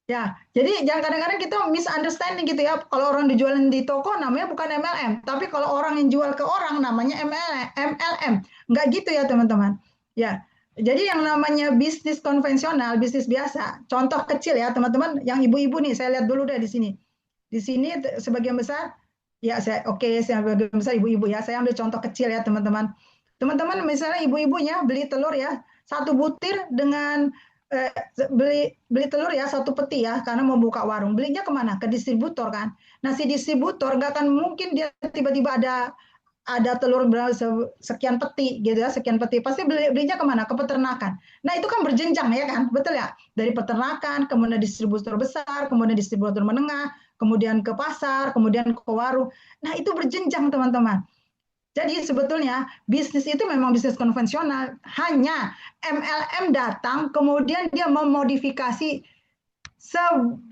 Speaker 4: Ya, jadi jangan kadang-kadang kita misunderstanding gitu ya. Kalau orang dijualin di toko namanya bukan MLM, tapi kalau orang yang jual ke orang namanya MLM. Enggak gitu ya, teman-teman. Ya. Jadi yang namanya bisnis konvensional, bisnis biasa. Contoh kecil ya, teman-teman, yang ibu-ibu nih, saya lihat dulu deh di sini. Di sini sebagian besar, ya sebagian besar ibu-ibu ya. Saya ambil contoh kecil ya teman-teman. Teman-teman misalnya ibu-ibunya beli telur ya, 1 butir dengan beli telur ya, satu peti ya, karena mau buka warung. Belinya kemana? Ke distributor kan. Nah, si distributor nggak akan mungkin dia tiba-tiba ada telur sekian peti gitu ya, sekian peti. Pasti belinya kemana? Ke peternakan. Nah, itu kan berjenjang ya kan, betul ya? Dari peternakan, kemudian distributor besar, kemudian distributor menengah, kemudian ke pasar, kemudian ke warung. Nah, itu berjenjang teman-teman. Jadi sebetulnya bisnis itu memang bisnis konvensional, hanya MLM datang kemudian dia memodifikasi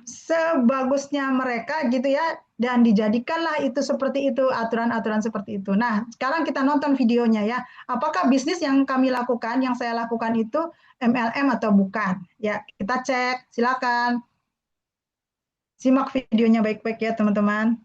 Speaker 4: sebagusnya mereka gitu ya, dan dijadikanlah itu seperti itu, aturan-aturan seperti itu. Nah, sekarang kita nonton videonya ya. Apakah bisnis yang kami lakukan, yang saya lakukan itu MLM atau bukan? Ya, kita cek, silakan. Simak videonya baik-baik ya teman-teman.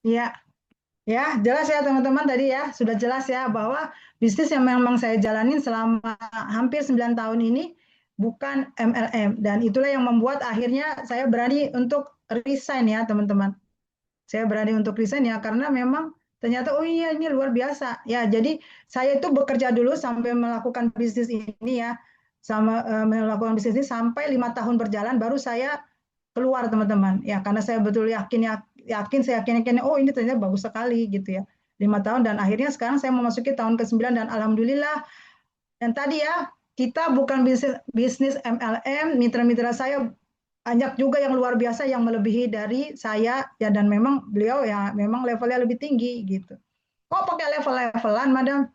Speaker 4: Ya, ya jelas ya teman-teman tadi ya, sudah jelas ya bahwa bisnis yang memang saya jalanin selama hampir 9 tahun ini bukan MLM, dan itulah yang membuat akhirnya saya berani untuk resign ya teman-teman. Saya berani untuk resign ya karena memang ternyata oh iya ini luar biasa ya. Jadi saya itu bekerja dulu sampai melakukan bisnis ini ya, melakukan bisnis ini sampai 5 tahun berjalan baru saya keluar teman-teman ya, karena saya betul saya yakin oh ini ternyata bagus sekali gitu ya, 5 tahun, dan akhirnya sekarang saya memasuki tahun ke-9 dan alhamdulillah. Dan tadi ya, kita bukan bisnis MLM, mitra-mitra saya banyak juga yang luar biasa yang melebihi dari saya ya, dan memang beliau ya memang levelnya lebih tinggi gitu. Kok pakai level-levelan madam?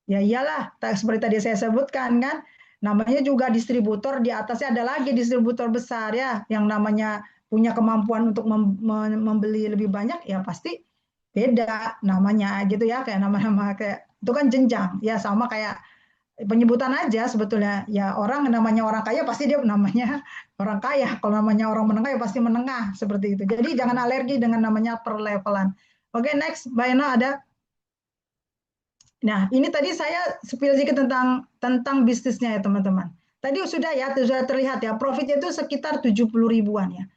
Speaker 4: Ya iyalah, seperti tadi saya sebutkan kan, namanya juga distributor, di atasnya ada lagi distributor besar ya, yang namanya punya kemampuan untuk membeli lebih banyak ya pasti beda namanya gitu ya, kayak nama-nama kayak itu kan jenjang ya, sama kayak penyebutan aja sebetulnya ya, orang namanya orang kaya pasti dia namanya orang kaya, kalau namanya orang menengah ya pasti menengah seperti itu. Jadi jangan alergi dengan namanya perlevelan. Oke, next Mbak Eno ada. Nah, ini tadi saya spill sedikit tentang bisnisnya ya teman-teman. Tadi sudah ya, sudah terlihat ya, profitnya itu sekitar 70 ribuan ya.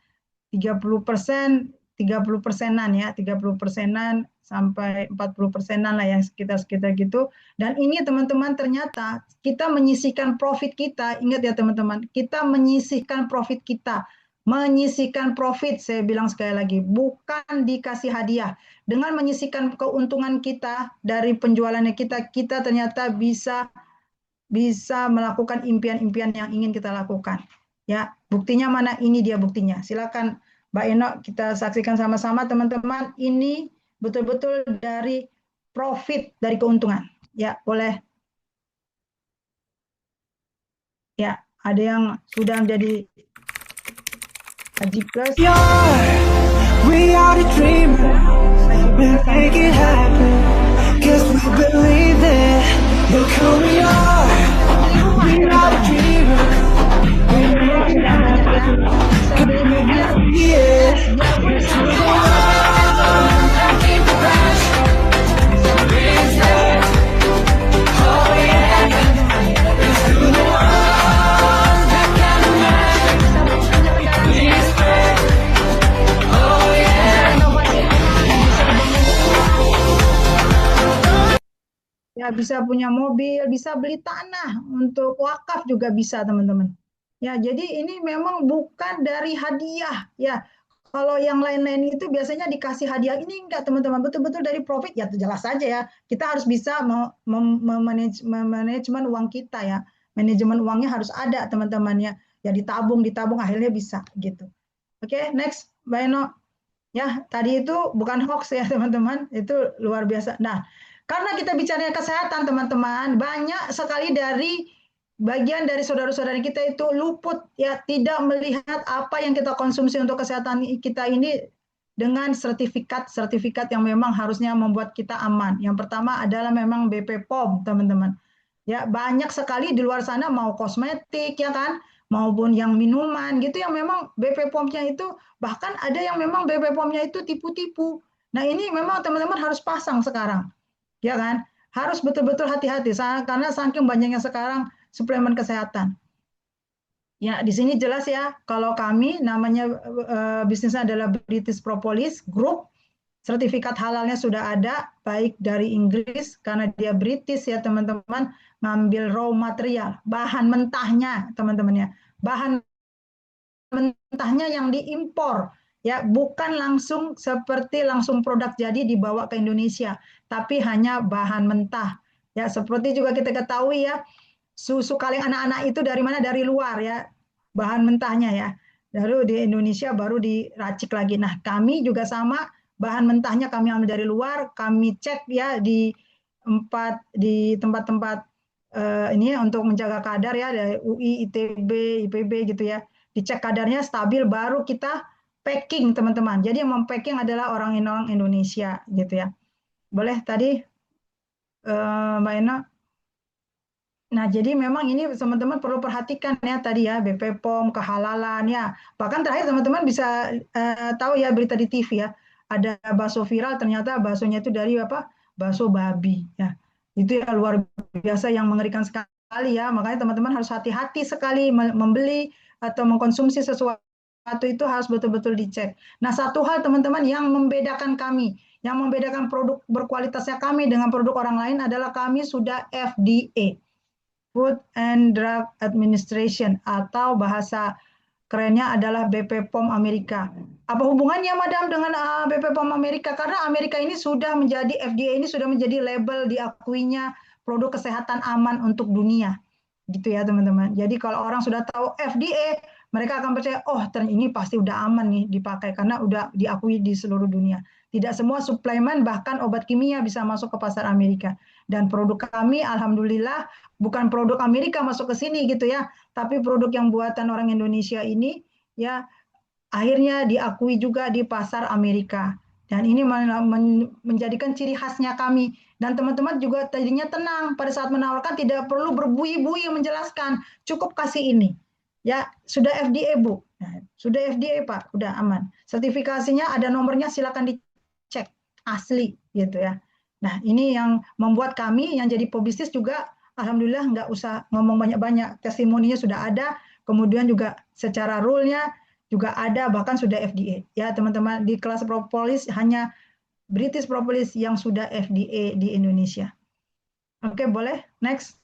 Speaker 4: 30%-an ya, 30%-an sampai 40%-an lah yang sekitar gitu. Dan ini teman-teman ternyata kita menyisihkan profit kita, ingat ya teman-teman, kita menyisihkan profit kita, menyisihkan profit, saya bilang sekali lagi, bukan dikasih hadiah. Dengan menyisihkan keuntungan kita dari penjualannya kita ternyata bisa melakukan impian-impian yang ingin kita lakukan. Ya, buktinya mana? Ini dia buktinya. Silakan Mbak Eno, kita saksikan sama-sama teman-teman. Ini betul-betul dari profit, dari keuntungan. Ya, boleh. Ya, ada yang sudah menjadi Haji Plus.
Speaker 5: We are the dreamers. We'll make it happen. 'Cause we believe it. Look who we are. We are the dreamers. We make it happen. Yes. Oh yeah.
Speaker 4: Ya, bisa punya mobil, bisa beli tanah untuk wakaf juga bisa, teman-teman. Ya, jadi ini memang bukan dari hadiah, ya. Kalau yang lain-lain itu biasanya dikasih hadiah, ini enggak, teman-teman, betul-betul dari profit, ya jelas saja ya. Kita harus bisa manajemen uang kita ya. Manajemen uangnya harus ada, teman-teman ya. Ya ditabung, akhirnya bisa gitu. Oke, next, Mbak Eno. Ya, tadi itu bukan hoax ya, teman-teman. Itu luar biasa. Nah, karena kita bicara kesehatan, teman-teman, banyak sekali dari bagian dari saudara-saudara kita itu luput ya, tidak melihat apa yang kita konsumsi untuk kesehatan kita ini dengan sertifikat yang memang harusnya membuat kita aman. Yang pertama adalah memang BP POM, teman-teman. Ya, banyak sekali di luar sana mau kosmetik ya kan, maupun yang minuman gitu yang memang BP POM-nya itu, bahkan ada yang memang BP POM-nya itu tipu-tipu. Nah, ini memang teman-teman harus pasang sekarang. Ya kan? Harus betul-betul hati-hati karena saking banyaknya sekarang suplemen kesehatan. Ya, di sini jelas ya, kalau kami namanya bisnisnya adalah British Propolis Group, sertifikat halalnya sudah ada, baik dari Inggris, karena dia British ya teman-teman, ngambil raw material, bahan mentahnya teman-teman ya, bahan mentahnya yang diimpor, ya bukan langsung langsung produk jadi dibawa ke Indonesia, tapi hanya bahan mentah. Ya, seperti juga kita ketahui ya, susu kaleng anak-anak itu dari mana? Dari luar ya, bahan mentahnya ya. Lalu di Indonesia baru diracik lagi. Nah, kami juga sama, bahan mentahnya kami ambil dari luar, kami cek ya di tempat-tempat ini ya, untuk menjaga kadar ya, dari UI, ITB, IPB gitu ya. Dicek kadarnya stabil, baru kita packing, teman-teman. Jadi yang mempacking adalah orang Indonesia gitu ya. Boleh tadi Mbak Ena? Nah, jadi memang ini teman-teman perlu perhatikan ya tadi ya, BP POM, kehalalan ya. Bahkan terakhir teman-teman bisa tahu ya berita di TV ya, ada bakso viral ternyata baksonya itu dari apa? Bakso babi ya. Itu ya luar biasa yang mengerikan sekali ya. Makanya teman-teman harus hati-hati sekali membeli atau mengkonsumsi sesuatu itu harus betul-betul dicek. Nah, satu hal teman-teman yang membedakan kami, yang membedakan produk berkualitasnya kami dengan produk orang lain adalah kami sudah FDA. Food and Drug Administration, atau bahasa kerennya adalah BP POM Amerika. Apa hubungannya Madam dengan BP POM Amerika? Karena Amerika ini sudah menjadi, FDA ini sudah menjadi label diakuinya produk kesehatan aman untuk dunia. Gitu ya teman-teman. Jadi kalau orang sudah tahu FDA, mereka akan percaya, oh ini pasti udah aman nih dipakai karena udah diakui di seluruh dunia. Tidak semua suplemen bahkan obat kimia bisa masuk ke pasar Amerika. Dan produk kami alhamdulillah bukan produk Amerika masuk ke sini gitu ya, tapi produk yang buatan orang Indonesia ini ya akhirnya diakui juga di pasar Amerika. Dan ini menjadikan ciri khasnya kami. Dan teman-teman juga tadinya tenang pada saat menawarkan, tidak perlu berbui-bui menjelaskan, cukup kasih ini. Ya, sudah FDA, Bu. Nah, sudah FDA, Pak, udah aman. Sertifikasinya ada nomornya, silakan dicek, asli gitu ya. Nah, ini yang membuat kami yang jadi pebisnis juga alhamdulillah nggak usah ngomong banyak-banyak, testimoninya sudah ada, kemudian juga secara rule-nya juga ada, bahkan sudah FDA. Ya, teman-teman, di kelas propolis hanya British Propolis yang sudah FDA di Indonesia. Oke, boleh? Next.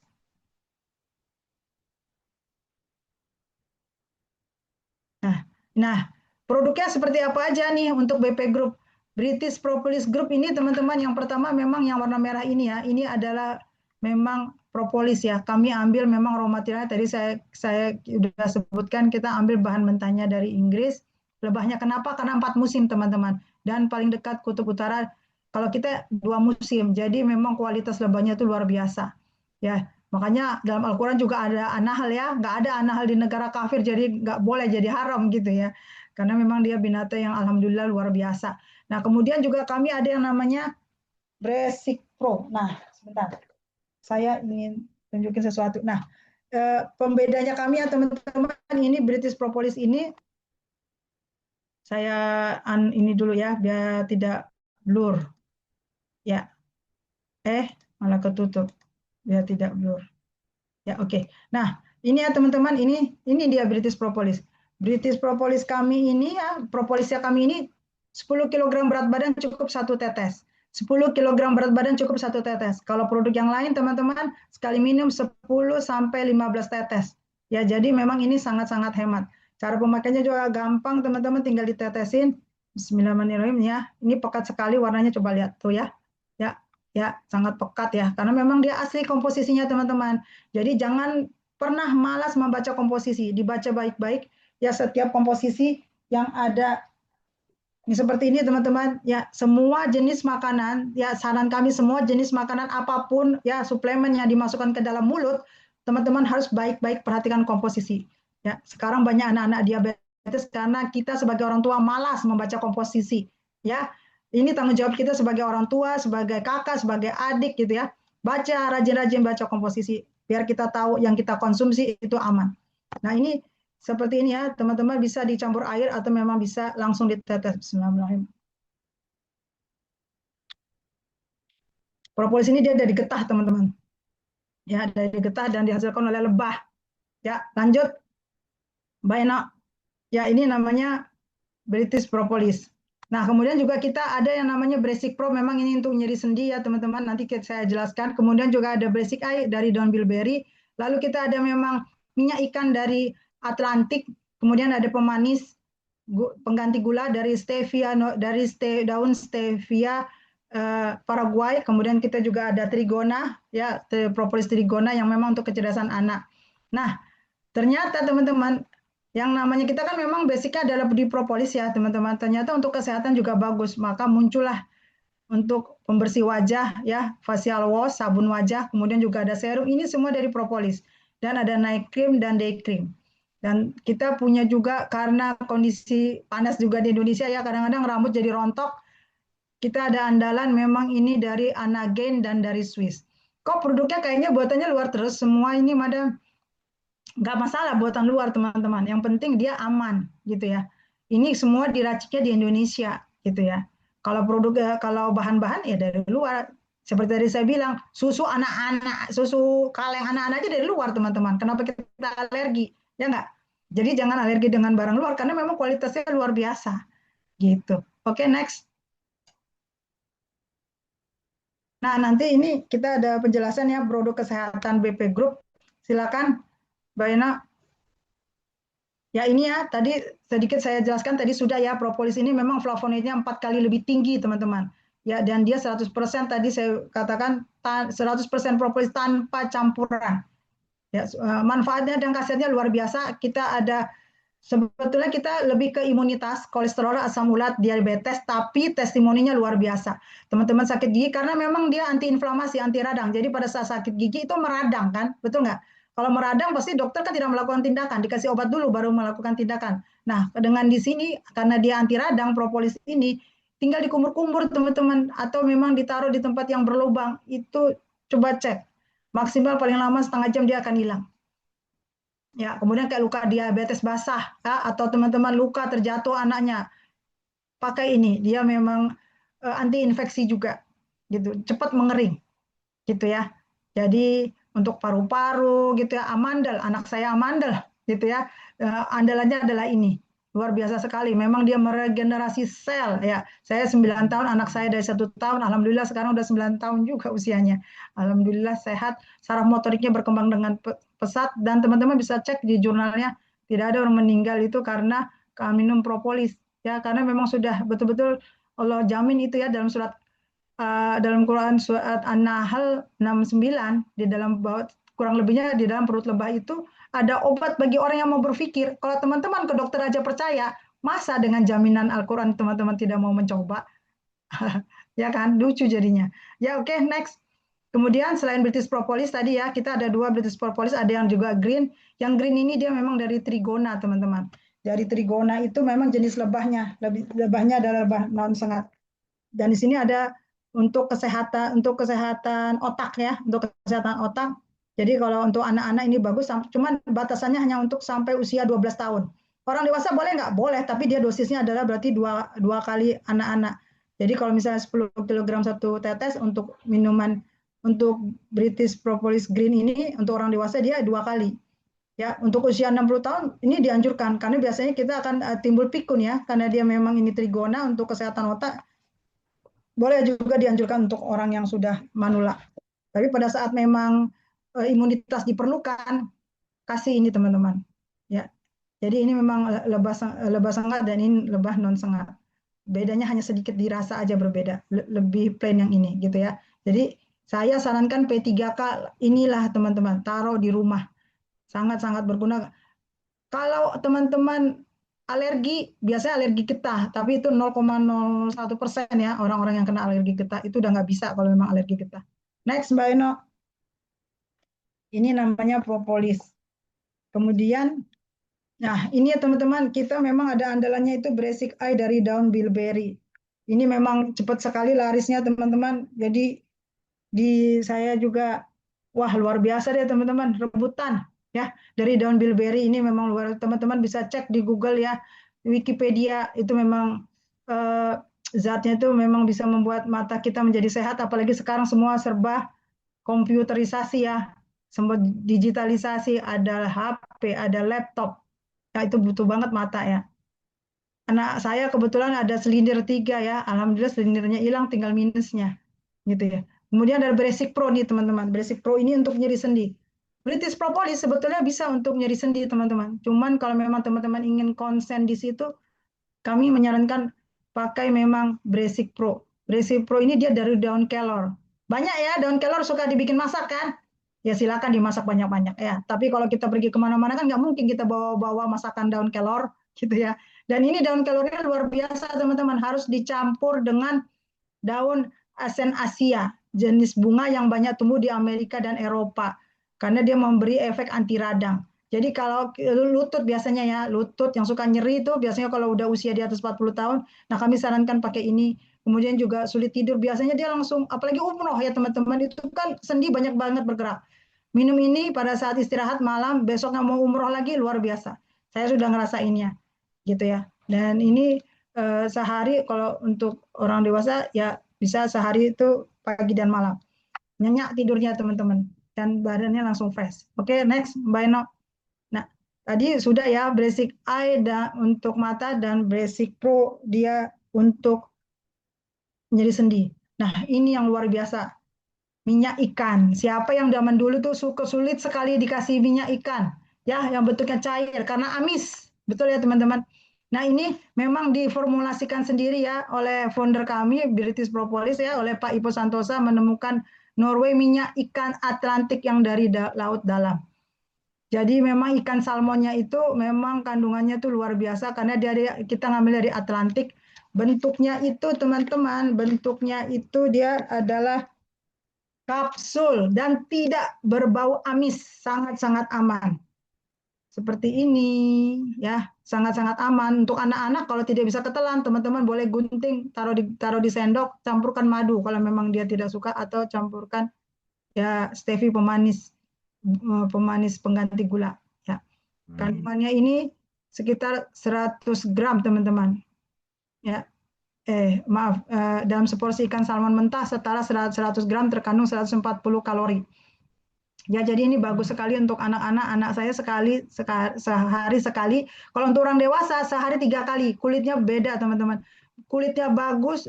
Speaker 4: Nah, produknya seperti apa aja nih untuk BP Group? British Propolis Group ini teman-teman, yang pertama memang yang warna merah ini ya, ini adalah memang propolis ya. Kami ambil memang raw materialnya, tadi saya sudah sebutkan, kita ambil bahan mentahnya dari Inggris. Lebahnya kenapa? Karena 4 musim teman-teman. Dan paling dekat kutub utara, kalau kita 2 musim. Jadi memang kualitas lebahnya itu luar biasa. Ya, makanya dalam Al-Quran juga ada anahal ya. Nggak ada anahal di negara kafir, jadi nggak boleh jadi haram gitu ya. Karena memang dia binatang yang alhamdulillah luar biasa. Nah, kemudian juga kami ada yang namanya Basic Pro. Nah, sebentar. Saya ingin tunjukin sesuatu. Nah, pembedanya kami ya teman-teman, ini British Propolis ini, saya ini dulu ya, biar tidak blur. Ya, malah ketutup, biar tidak blur. Ya, oke. Nah, ini ya teman-teman, ini dia British Propolis. British Propolis kami ini ya, propolisnya kami ini 10 kg berat badan cukup 1 tetes. 10 kg berat badan cukup 1 tetes. Kalau produk yang lain teman-teman sekali minum 10 sampai 15 tetes. Ya, jadi memang ini sangat-sangat hemat. Cara pemakaiannya juga gampang teman-teman, tinggal ditetesin. Bismillahirrahmanirrahim ya. Ini pekat sekali warnanya, coba lihat tuh ya. Ya, ya sangat pekat ya. Karena memang dia asli komposisinya teman-teman. Jadi jangan pernah malas membaca komposisi, dibaca baik-baik ya setiap komposisi yang ada. Ini seperti ini teman-teman, ya semua jenis makanan, ya saran kami semua jenis makanan apapun, ya suplemen yang dimasukkan ke dalam mulut, teman-teman harus baik-baik perhatikan komposisi. Ya, sekarang banyak anak-anak diabetes karena kita sebagai orang tua malas membaca komposisi. Ya, ini tanggung jawab kita sebagai orang tua, sebagai kakak, sebagai adik gitu ya. Baca rajin-rajin baca komposisi, biar kita tahu yang kita konsumsi itu aman. Nah ini seperti ini ya, teman-teman bisa dicampur air atau memang bisa langsung ditetes. Bismillahirrahmanirrahim. Propolis ini dia dari getah, teman-teman. Ya, dari getah dan dihasilkan oleh lebah. Ya, lanjut. Mbak Ena. Ya, ini namanya British Propolis. Nah, kemudian juga kita ada yang namanya Basic Pro, memang ini untuk nyeri sendi ya, teman-teman. Nanti saya jelaskan. Kemudian juga ada Basic Eye dari daun bilberry. Lalu kita ada memang minyak ikan dari Atlantik, kemudian ada pemanis pengganti gula dari stevia, dari daun stevia Paraguay, kemudian kita juga ada trigona ya, propolis trigona yang memang untuk kecerdasan anak. Nah, ternyata teman-teman yang namanya kita kan memang basicnya adalah di propolis ya teman-teman, ternyata untuk kesehatan juga bagus, maka muncullah untuk pembersih wajah ya, facial wash, sabun wajah, kemudian juga ada serum, ini semua dari propolis, dan ada night cream dan day cream. Dan kita punya juga karena kondisi panas juga di Indonesia ya, kadang-kadang rambut jadi rontok. Kita ada andalan memang ini dari Anagen dan dari Swiss. Kok produknya kayaknya buatannya luar terus semua ini, madam? Nggak masalah buatan luar teman-teman. Yang penting dia aman gitu ya. Ini semua diraciknya di Indonesia gitu ya. Kalau produk kalau bahan-bahan ya dari luar. Seperti tadi saya bilang, susu anak-anak, susu kaleng anak-anak aja dari luar teman-teman. Kenapa kita alergi? Ya nggak? Jadi jangan alergi dengan barang luar karena memang kualitasnya luar biasa. Gitu. Oke, next. Nah, nanti ini kita ada penjelasan ya produk kesehatan BP Group. Silakan, Mbak Ena. Ya ini ya, tadi sedikit saya jelaskan tadi sudah ya, propolis ini memang flavonoidnya 4 kali lebih tinggi teman-teman. Ya, dan dia 100% tadi saya katakan 100% propolis tanpa campuran. Ya, manfaatnya dan khasiatnya luar biasa. Kita ada sebetulnya kita lebih ke imunitas, kolesterol, asam urat, diabetes, tapi testimoninya luar biasa. Teman-teman sakit gigi karena memang dia antiinflamasi, anti radang. Jadi pada saat sakit gigi itu meradang kan, betul nggak? Kalau meradang pasti dokter kan tidak melakukan tindakan, dikasih obat dulu baru melakukan tindakan. Nah, dengan di sini karena dia anti radang, propolis ini tinggal dikumur-kumur teman-teman, atau memang ditaruh di tempat yang berlubang. Itu coba cek. Maksimal paling lama setengah jam dia akan hilang. Ya, kemudian kayak luka diabetes basah ya, atau teman-teman luka terjatuh anaknya, pakai ini, dia memang anti infeksi juga, gitu, cepat mengering, gitu ya. Jadi untuk paru-paru, gitu ya, amandel, anak saya amandel, gitu ya, andalannya adalah ini. Luar biasa sekali, memang dia meregenerasi sel ya. Saya 9 tahun, anak saya dari 1 tahun, alhamdulillah sekarang udah 9 tahun juga usianya. Alhamdulillah sehat, saraf motoriknya berkembang dengan pesat, dan teman-teman bisa cek di jurnalnya, tidak ada orang meninggal itu karena minum propolis ya, karena memang sudah betul-betul Allah jamin itu ya dalam surat dalam Quran surat An-Nahl 69, di dalam kurang lebihnya di dalam perut lebah itu ada obat bagi orang yang mau berpikir. Kalau teman-teman ke dokter aja percaya, masa dengan jaminan Al-Quran teman-teman tidak mau mencoba? Ya kan, lucu jadinya. Ya oke, next. Kemudian selain British Propolis tadi ya, kita ada 2 British Propolis, ada yang juga green. Yang green ini dia memang dari trigona teman-teman. Dari trigona itu memang jenis lebahnya, lebahnya adalah lebah non sengat. Dan di sini ada untuk kesehatan otak ya, untuk kesehatan otak. Jadi kalau untuk anak-anak ini bagus, cuman batasannya hanya untuk sampai usia 12 tahun. Orang dewasa boleh nggak? Boleh, tapi dia dosisnya adalah berarti dua kali anak-anak. Jadi kalau misalnya 10 kg 1 tetes untuk minuman, untuk British Propolis Green ini, untuk orang dewasa dia 2 kali. Ya, untuk usia 60 tahun ini dianjurkan, karena biasanya kita akan timbul pikun ya, karena dia memang ini trigona untuk kesehatan otak. boleh juga dianjurkan untuk orang yang sudah manula. Tapi pada saat memang imunitas diperlukan, kasih ini teman-teman. Ya, jadi ini memang lebah sengat dan ini lebah non sengat. Bedanya hanya sedikit dirasa aja berbeda, lebih plain yang ini gitu ya. Jadi saya sarankan P3K inilah teman-teman, taruh di rumah. Sangat-sangat berguna. Kalau teman-teman alergi, biasanya alergi getah, tapi itu 0,01% ya orang-orang yang kena alergi getah itu udah nggak bisa kalau memang alergi getah. Next, Mbak Eno. Ini namanya propolis. Kemudian, nah ini ya teman-teman, kita memang ada andalannya itu Basic Eye dari daun bilberry. Ini memang cepat sekali larisnya teman-teman. Jadi di saya juga, wah luar biasa deh teman-teman, rebutan ya dari daun bilberry ini memang luar. Teman-teman bisa cek di Google ya, Wikipedia itu memang eh, zatnya itu memang bisa membuat mata kita menjadi sehat. Apalagi sekarang semua serba komputerisasi ya, semua digitalisasi, ada HP, ada laptop. Ya itu butuh banget mata ya. Anak saya kebetulan ada selindir 3 ya, alhamdulillah selindirnya hilang, tinggal minusnya, gitu ya. Kemudian ada Basic Pro nih teman-teman. Basic Pro ini untuk nyeri sendi. British Propolis sebetulnya bisa untuk nyeri sendi teman-teman. Cuman kalau memang teman-teman ingin konsen di situ, kami menyarankan pakai memang Basic Pro. Basic Pro ini dia dari daun kelor. Banyak ya daun kelor suka dibikin masak kan? Ya silakan dimasak banyak-banyak ya. Tapi kalau kita pergi kemana-mana kan nggak mungkin kita bawa-bawa masakan daun kelor gitu ya. Dan ini daun kelornya luar biasa teman-teman. Harus dicampur dengan daun Asen Asia, jenis bunga yang banyak tumbuh di Amerika dan Eropa. Karena dia memberi efek anti radang. Jadi kalau lutut biasanya ya, lutut yang suka nyeri itu biasanya kalau udah usia di atas 40 tahun, nah kami sarankan pakai ini. Kemudian juga sulit tidur, biasanya dia langsung, apalagi umroh ya teman-teman, itu kan sendi banyak banget bergerak. Minum ini pada saat istirahat malam, besoknya mau umroh lagi, luar biasa. Saya sudah ngerasainnya, gitu ya. Dan ini sehari kalau untuk orang dewasa ya bisa sehari itu pagi dan malam. Nyenyak tidurnya teman-teman. Dan badannya langsung fresh. Oke, next Mbak Eno. Nah, tadi sudah ya Basic Eye untuk mata dan Basic Pro dia untuk nyeri sendi. Nah, ini yang luar biasa. Minyak ikan. Siapa yang zaman dulu tuh sulit sekali dikasih minyak ikan. Ya, yang bentuknya cair karena amis. Betul ya teman-teman. Nah, ini memang diformulasikan sendiri ya oleh founder kami British Propolis ya, oleh Pak Ipo Santosa menemukan Norway minyak ikan Atlantik yang dari laut dalam. Jadi memang ikan salmonnya itu memang kandungannya tuh luar biasa karena kita ngambil dari Atlantik. Bentuknya itu teman-teman, bentuknya itu dia adalah kapsul dan tidak berbau amis, sangat-sangat aman. Seperti ini ya, sangat-sangat aman untuk anak-anak. Kalau tidak bisa ketelan, teman-teman boleh gunting, taruh di sendok, campurkan madu kalau memang dia tidak suka, atau campurkan ya stevia pemanis pengganti gula ya. Kandungannya ini sekitar 100 gram teman-teman. Ya. Maaf, dalam seporsi ikan salmon mentah setara 100 gram terkandung 140 kalori. Ya, jadi ini bagus sekali untuk anak-anak. Anak saya sehari sekali. Kalau untuk orang dewasa sehari 3 kali. Kulitnya beda teman-teman. Kulitnya bagus,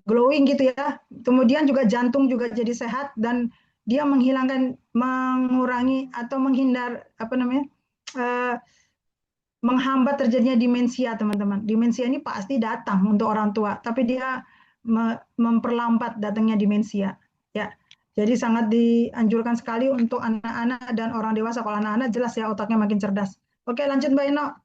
Speaker 4: glowing gitu ya. Kemudian juga jantung juga jadi sehat dan dia mengurangi atau menghindar menghambat terjadinya demensia teman-teman. Demensia ini pasti datang untuk orang tua, tapi dia memperlambat datangnya demensia. Ya. Jadi sangat dianjurkan sekali untuk anak-anak dan orang dewasa. Kalau anak-anak jelas ya otaknya makin cerdas. Oke, lanjut Mbak Eno.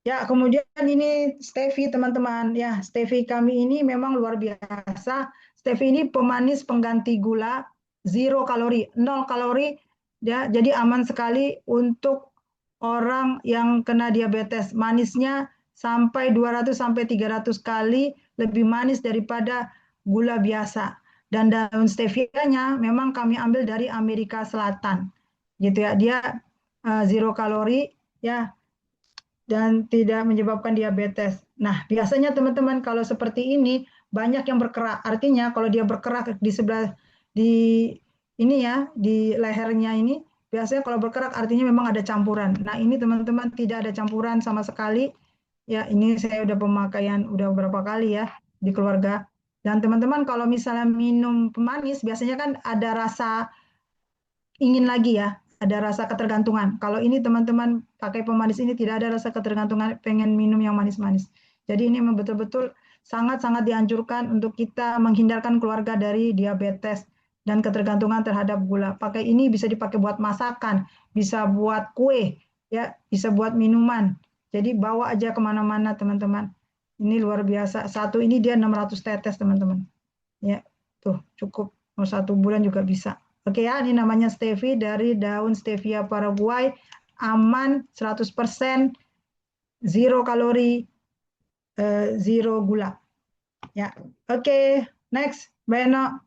Speaker 4: Ya, kemudian ini stevia teman-teman. Ya, stevia kami ini memang luar biasa. Stevia ini pemanis pengganti gula, 0 kalori, 0 kalori. Ya, jadi aman sekali untuk orang yang kena diabetes. Manisnya sampai 200 sampai 300 kali lebih manis daripada gula biasa. Dan daun stevia-nya memang kami ambil dari Amerika Selatan. Gitu ya. Dia 0 kalori ya dan tidak menyebabkan diabetes. Nah, biasanya teman-teman kalau seperti ini banyak yang berkerak. Artinya kalau dia berkerak di sebelah ini ya, di lehernya ini, biasanya kalau berkerak artinya memang ada campuran. Nah, ini teman-teman tidak ada campuran sama sekali. Ya, ini saya udah pemakaian udah beberapa kali ya di keluarga. Dan teman-teman kalau misalnya minum pemanis biasanya kan ada rasa ingin lagi ya, ada rasa ketergantungan. Kalau ini teman-teman pakai pemanis ini tidak ada rasa ketergantungan pengen minum yang manis-manis. Jadi ini memang betul-betul sangat-sangat dianjurkan untuk kita menghindarkan keluarga dari diabetes dan ketergantungan terhadap gula. Pakai ini bisa dipakai buat masakan, bisa buat kue, ya, bisa buat minuman. Jadi bawa aja kemana-mana teman-teman. Ini luar biasa. Satu ini dia 600 tetes teman-teman. Ya, tuh cukup mau 1 bulan juga bisa. Oke ya, ini namanya stevia dari daun stevia Paraguay, aman 100%, zero kalori, zero gula. Ya, oke, next, Beno.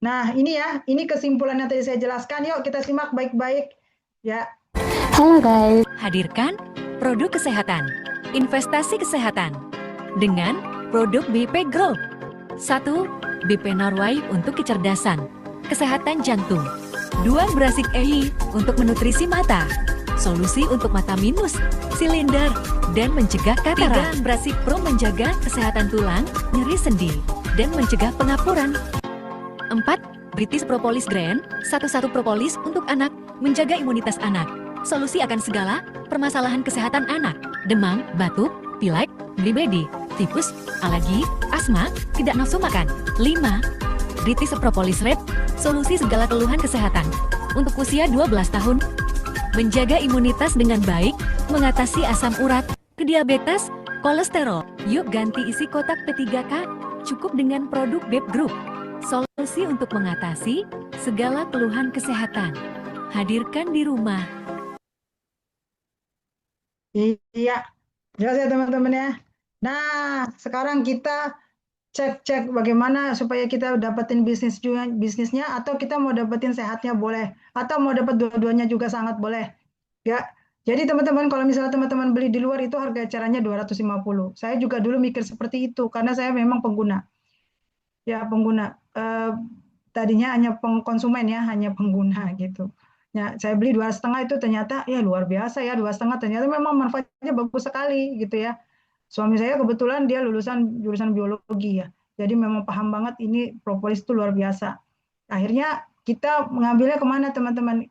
Speaker 4: Nah, ini ya, ini kesimpulan yang tadi saya jelaskan. Yuk kita simak baik-baik. Ya,
Speaker 6: Halo guys,
Speaker 7: Hadirkan produk kesehatan, investasi kesehatan dengan produk BP Group. 1. BP Norway untuk kecerdasan, kesehatan jantung. 2. Brasik EI untuk menutrisi mata, solusi untuk mata minus, silinder, dan mencegah katarak. 3. Brasik Pro menjaga kesehatan tulang, nyeri sendi, dan mencegah pengapuran. 4. British Propolis Grain, satu-satu propolis untuk anak, menjaga imunitas anak. Solusi akan segala permasalahan kesehatan anak, demam, batuk, pilek, DBD, tipus, alergi, asma, tidak nafsu makan. 5. British Propolis Red, solusi segala keluhan kesehatan. Untuk usia 12 tahun, menjaga imunitas dengan baik, mengatasi asam urat, diabetes, kolesterol. Yuk ganti isi kotak P3K, cukup dengan produk BP Group. Solusi untuk mengatasi segala keluhan kesehatan. Hadirkan di rumah.
Speaker 4: iya, jelas ya teman-teman ya. Nah, sekarang kita cek-cek bagaimana supaya kita dapetin bisnisnya atau kita mau dapetin sehatnya boleh atau mau dapat dua-duanya juga sangat boleh. Ya. Jadi teman-teman kalau misalnya teman-teman beli di luar itu harga ecerannya 250. Saya juga dulu mikir seperti itu karena saya memang pengguna. Ya, pengguna. Tadinya hanya konsumen ya, hanya pengguna gitu. Ya, saya beli 2,5 itu ternyata ya luar biasa ya 2,5 ternyata memang manfaatnya bagus sekali gitu ya. Suami saya kebetulan dia lulusan jurusan biologi ya. Jadi memang paham banget ini propolis itu luar biasa. Akhirnya kita mengambilnya kemana teman-teman?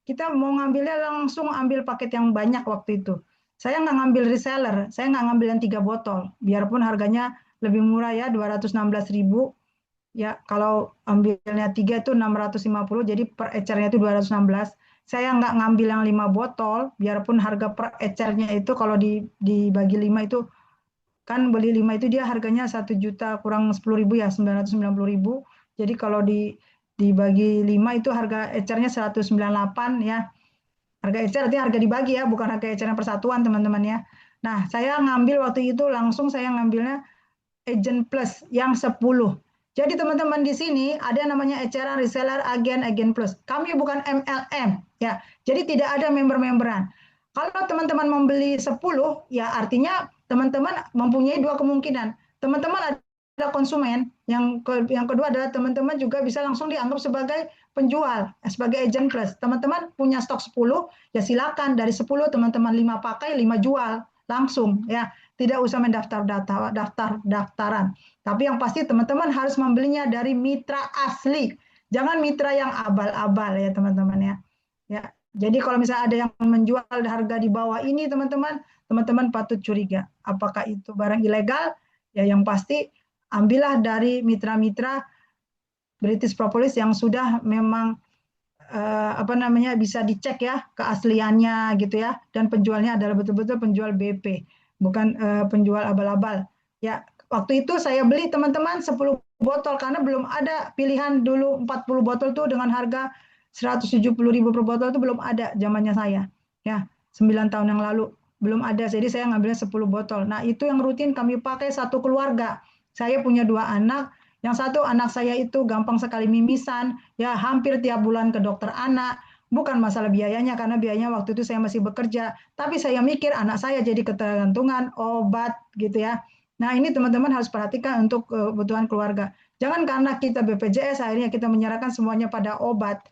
Speaker 4: Kita mau ngambilnya langsung ambil paket yang banyak waktu itu. Saya nggak ngambil reseller, saya nggak ngambil yang 3 botol. Biarpun harganya lebih murah ya 216.000. Ya, kalau ambilnya 3 itu 650, jadi per ecernya itu 216. Saya nggak ngambil yang 5 botol, biarpun harga per ecernya itu kalau dibagi 5 itu, kan beli 5 itu dia harganya 1 juta kurang 10.000 ya, 990.000. Jadi kalau dibagi 5 itu harga ecernya 198 ya. Harga ecer artinya harga dibagi ya, bukan harga ecernya persatuan teman-teman ya. Nah, saya ngambil waktu itu langsung saya ngambilnya Agent Plus yang 10. Jadi teman-teman di sini ada namanya eceran reseller agen plus. Kami bukan MLM ya. Jadi tidak ada member-memberan. Kalau teman-teman membeli 10 ya artinya teman-teman mempunyai 2 kemungkinan. Teman-teman ada konsumen, yang kedua adalah teman-teman juga bisa langsung dianggap sebagai penjual, sebagai agent plus. Teman-teman punya stok 10, ya silakan dari 10 teman-teman 5 pakai, 5 jual langsung ya. Tidak usah daftaran. Tapi yang pasti teman-teman harus membelinya dari mitra asli. Jangan mitra yang abal-abal ya teman-teman ya. Ya. Jadi kalau misalnya ada yang menjual harga di bawah ini teman-teman patut curiga. Apakah itu barang ilegal? Ya yang pasti ambillah dari mitra-mitra British Propolis yang sudah memang bisa dicek ya keasliannya gitu ya, dan penjualnya adalah betul-betul penjual BP, bukan penjual abal-abal. Ya, waktu itu saya beli teman-teman 10 botol karena belum ada pilihan dulu 40 botol tuh dengan harga 170.000 per botol itu belum ada zamannya saya. Ya, 9 tahun yang lalu belum ada. Jadi saya ngambilnya 10 botol. Nah, itu yang rutin kami pakai satu keluarga. Saya punya 2 anak. Yang satu anak saya itu gampang sekali mimisan, ya hampir tiap bulan ke dokter anak. Bukan masalah biayanya, karena biayanya waktu itu saya masih bekerja. Tapi saya mikir anak saya jadi ketergantungan obat gitu ya. Nah ini teman-teman harus perhatikan untuk kebutuhan keluarga. Jangan karena kita BPJS akhirnya kita menyerahkan semuanya pada obat.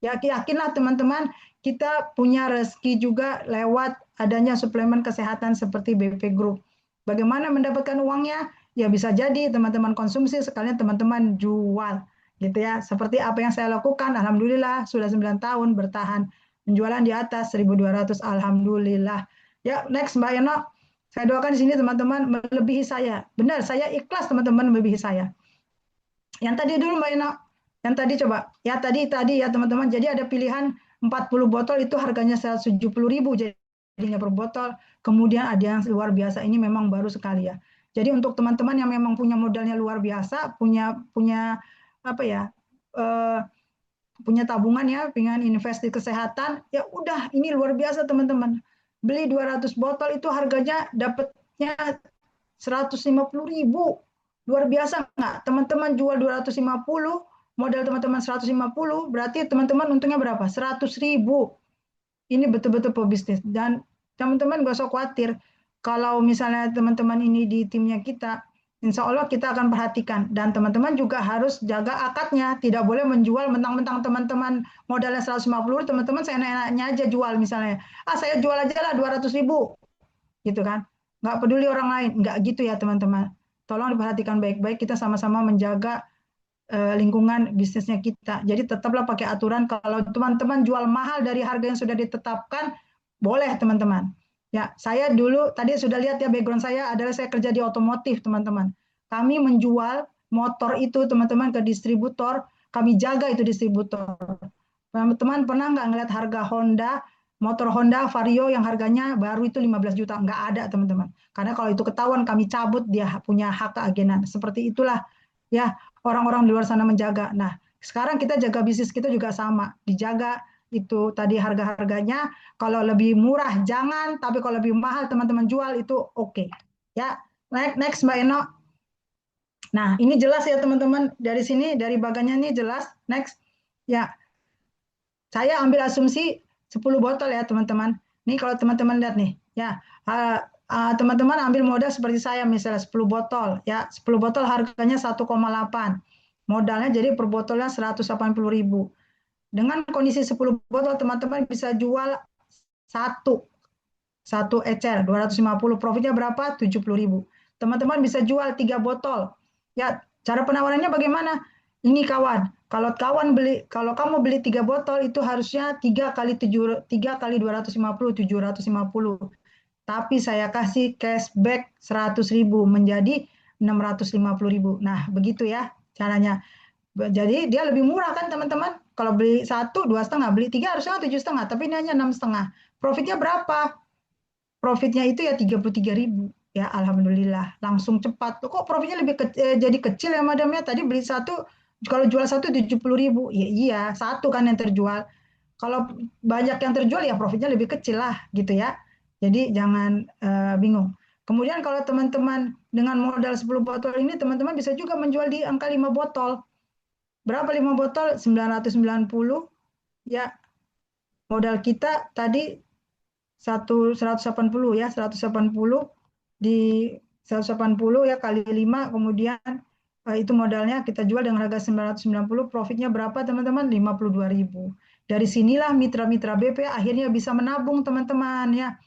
Speaker 4: Ya, yakinlah teman-teman, kita punya rezeki juga lewat adanya suplemen kesehatan seperti BP Group. Bagaimana mendapatkan uangnya? Ya bisa jadi teman-teman konsumsi sekalian teman-teman jual gitu ya. Seperti apa yang saya lakukan, alhamdulillah sudah 9 tahun bertahan penjualan di atas 1.200, alhamdulillah. Ya, next Mbak Eno. Saya doakan di sini teman-teman melebihi saya. Benar, saya ikhlas teman-teman melebihi saya. Yang tadi dulu Mbak Eno. Yang tadi coba. Ya tadi ya teman-teman. Jadi ada pilihan 40 botol itu harganya 170.000 jadinya per botol. Kemudian ada yang luar biasa. Ini memang baru sekali ya. Jadi untuk teman-teman yang memang punya modalnya luar biasa, punya apa ya? Punya tabungan ya, pengen invest di kesehatan, ya udah ini luar biasa teman-teman. Beli 200 botol itu harganya dapatnya 150.000. Luar biasa nggak? Teman-teman jual 250, modal teman-teman 150, berarti teman-teman untungnya berapa? 100.000. Ini betul-betul pebisnis. Dan teman-teman gak usah khawatir. Kalau misalnya teman-teman ini di timnya kita, insya Allah kita akan perhatikan. Dan teman-teman juga harus jaga akadnya. Tidak boleh menjual mentang-mentang teman-teman modalnya 150, teman-teman saya enaknya aja jual misalnya. Saya jual aja lah 200.000. Gitu kan. Nggak peduli orang lain. Nggak gitu ya teman-teman. Tolong diperhatikan baik-baik. Kita sama-sama menjaga lingkungan bisnisnya kita. Jadi tetaplah pakai aturan. Kalau teman-teman jual mahal dari harga yang sudah ditetapkan, boleh teman-teman. Ya, saya dulu tadi sudah lihat ya background saya adalah saya kerja di otomotif teman-teman. Kami menjual motor itu teman-teman ke distributor, kami jaga itu distributor. Teman-teman pernah nggak ngeliat harga Honda, motor Honda Vario yang harganya baru itu 15 juta? Nggak ada teman-teman. Karena kalau itu ketahuan kami cabut, dia punya hak keagenan. Seperti itulah ya orang-orang di luar sana menjaga. Nah, sekarang kita jaga bisnis kita juga sama, dijaga itu tadi harga-harganya. Kalau lebih murah jangan, tapi kalau lebih mahal teman-teman jual itu oke. Ya, next Mbak Eno. Nah, ini jelas ya teman-teman dari sini dari bagannya ini jelas. Next. Ya. Saya ambil asumsi 10 botol ya teman-teman. Ini kalau teman-teman lihat nih, ya. Teman-teman ambil modal seperti saya misalnya 10 botol ya 10 botol harganya 1,8 modalnya jadi per botolnya 180.000 dengan kondisi 10 botol teman-teman bisa jual satu ecer 250 profitnya berapa 70.000 teman-teman bisa jual 3 botol ya cara penawarannya bagaimana ini kawan kalau kamu beli 3 botol itu harusnya 3 kali 250 750 tapi saya kasih cashback 100.000 menjadi 650.000. Nah, begitu ya caranya. Jadi dia lebih murah kan teman-teman? Kalau beli 1, 2,5, beli 3 harusnya 7,5, tapi ini hanya 6,5. Profitnya berapa? Profitnya itu ya 33.000. Ya, alhamdulillah, langsung cepat. Kok profitnya jadi kecil ya madam ya? Tadi beli 1, kalau jual 1 70.000. Ya iya, 1 kan yang terjual. Kalau banyak yang terjual ya profitnya lebih kecil lah gitu ya. Jadi jangan bingung. Kemudian kalau teman-teman dengan modal 10 botol ini, teman-teman bisa juga menjual di angka 5 botol. Berapa 5 botol? 990. Ya, modal kita tadi 180 ya, 180 di 180 ya kali 5, kemudian itu modalnya kita jual dengan harga 990, profitnya berapa teman-teman? 52.000. Dari sinilah mitra-mitra BP akhirnya bisa menabung teman-teman ya.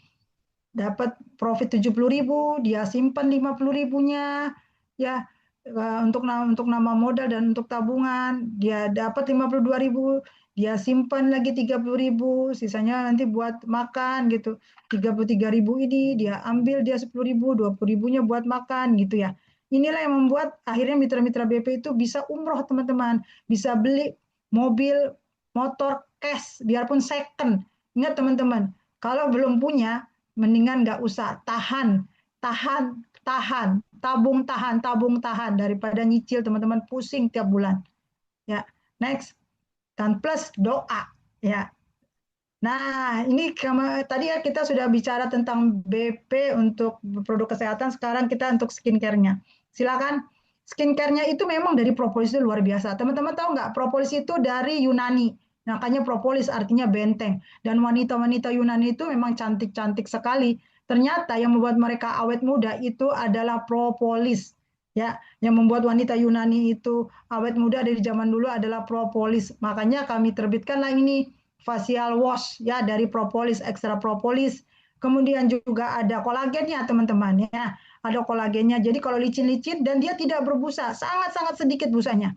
Speaker 4: Dapat profit 70.000, dia simpan 50.000-nya ya untuk nama modal dan untuk tabungan, dia dapat 52.000, dia simpan lagi 30.000, sisanya nanti buat makan gitu. 33.000 ini dia ambil dia 10.000, 20.000-nya buat makan gitu ya. Inilah yang membuat akhirnya mitra-mitra BP itu bisa umroh teman-teman, bisa beli mobil, motor cash biarpun second. Ingat teman-teman, kalau belum punya mendingan nggak usah, tahan, tabung tahan daripada nyicil teman-teman pusing tiap bulan. Ya, next. Dan plus doa, ya. Nah, ini tadi ya kita sudah bicara tentang BP untuk produk kesehatan, sekarang kita untuk skincare-nya. Silakan. Skincare-nya itu memang dari propolis itu luar biasa. Teman-teman tahu nggak, propolis itu dari Yunani. Makanya propolis artinya benteng. Dan wanita-wanita Yunani itu memang cantik-cantik sekali. Ternyata yang membuat mereka awet muda itu adalah propolis. Ya, yang membuat wanita Yunani itu awet muda dari zaman dulu adalah propolis. Makanya kami terbitkanlah ini facial wash ya dari propolis, ekstra propolis. Kemudian juga ada kolagennya teman-teman ya. Ada kolagennya. Jadi kalau licin-licin dan dia tidak berbusa, sangat-sangat sedikit busanya.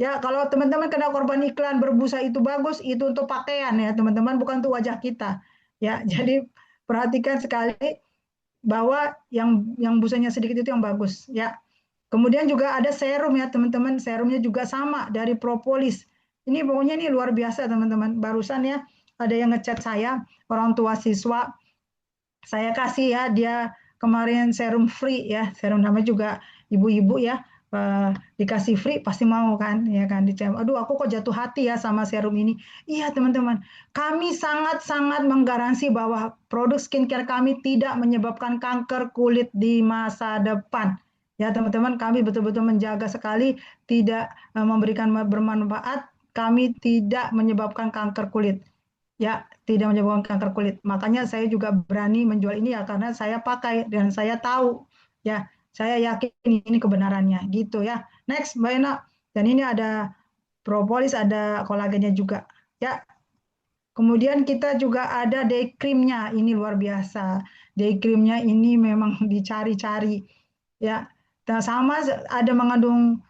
Speaker 4: Ya, kalau teman-teman kena korban iklan berbusa itu bagus, itu untuk pakaian ya teman-teman, bukan untuk wajah kita. Ya, jadi perhatikan sekali bahwa yang busanya sedikit itu yang bagus ya. Kemudian juga ada serum ya teman-teman, serumnya juga sama dari propolis. Ini pokoknya ini luar biasa teman-teman. Barusan ya ada yang ngechat saya, orang tua siswa, saya kasih ya dia kemarin serum free ya, serum namanya juga ibu-ibu ya, dikasih free pasti mau kan ya kan, dicem aduh aku kok jatuh hati ya sama serum ini. Iya teman-teman, kami sangat-sangat menggaransi bahwa produk skincare kami tidak menyebabkan kanker kulit di masa depan. Ya teman-teman, kami betul-betul menjaga sekali tidak memberikan bermanfaat, kami tidak menyebabkan kanker kulit. Ya, tidak menyebabkan kanker kulit. Makanya saya juga berani menjual ini ya karena saya pakai dan saya tahu ya, saya yakin ini kebenarannya gitu ya. Next, Mbak Ena. Dan ini ada propolis, ada kolagennya juga. Ya, kemudian kita juga ada day creamnya, ini luar biasa. Day creamnya ini memang dicari-cari. Ya, dan sama ada mengandung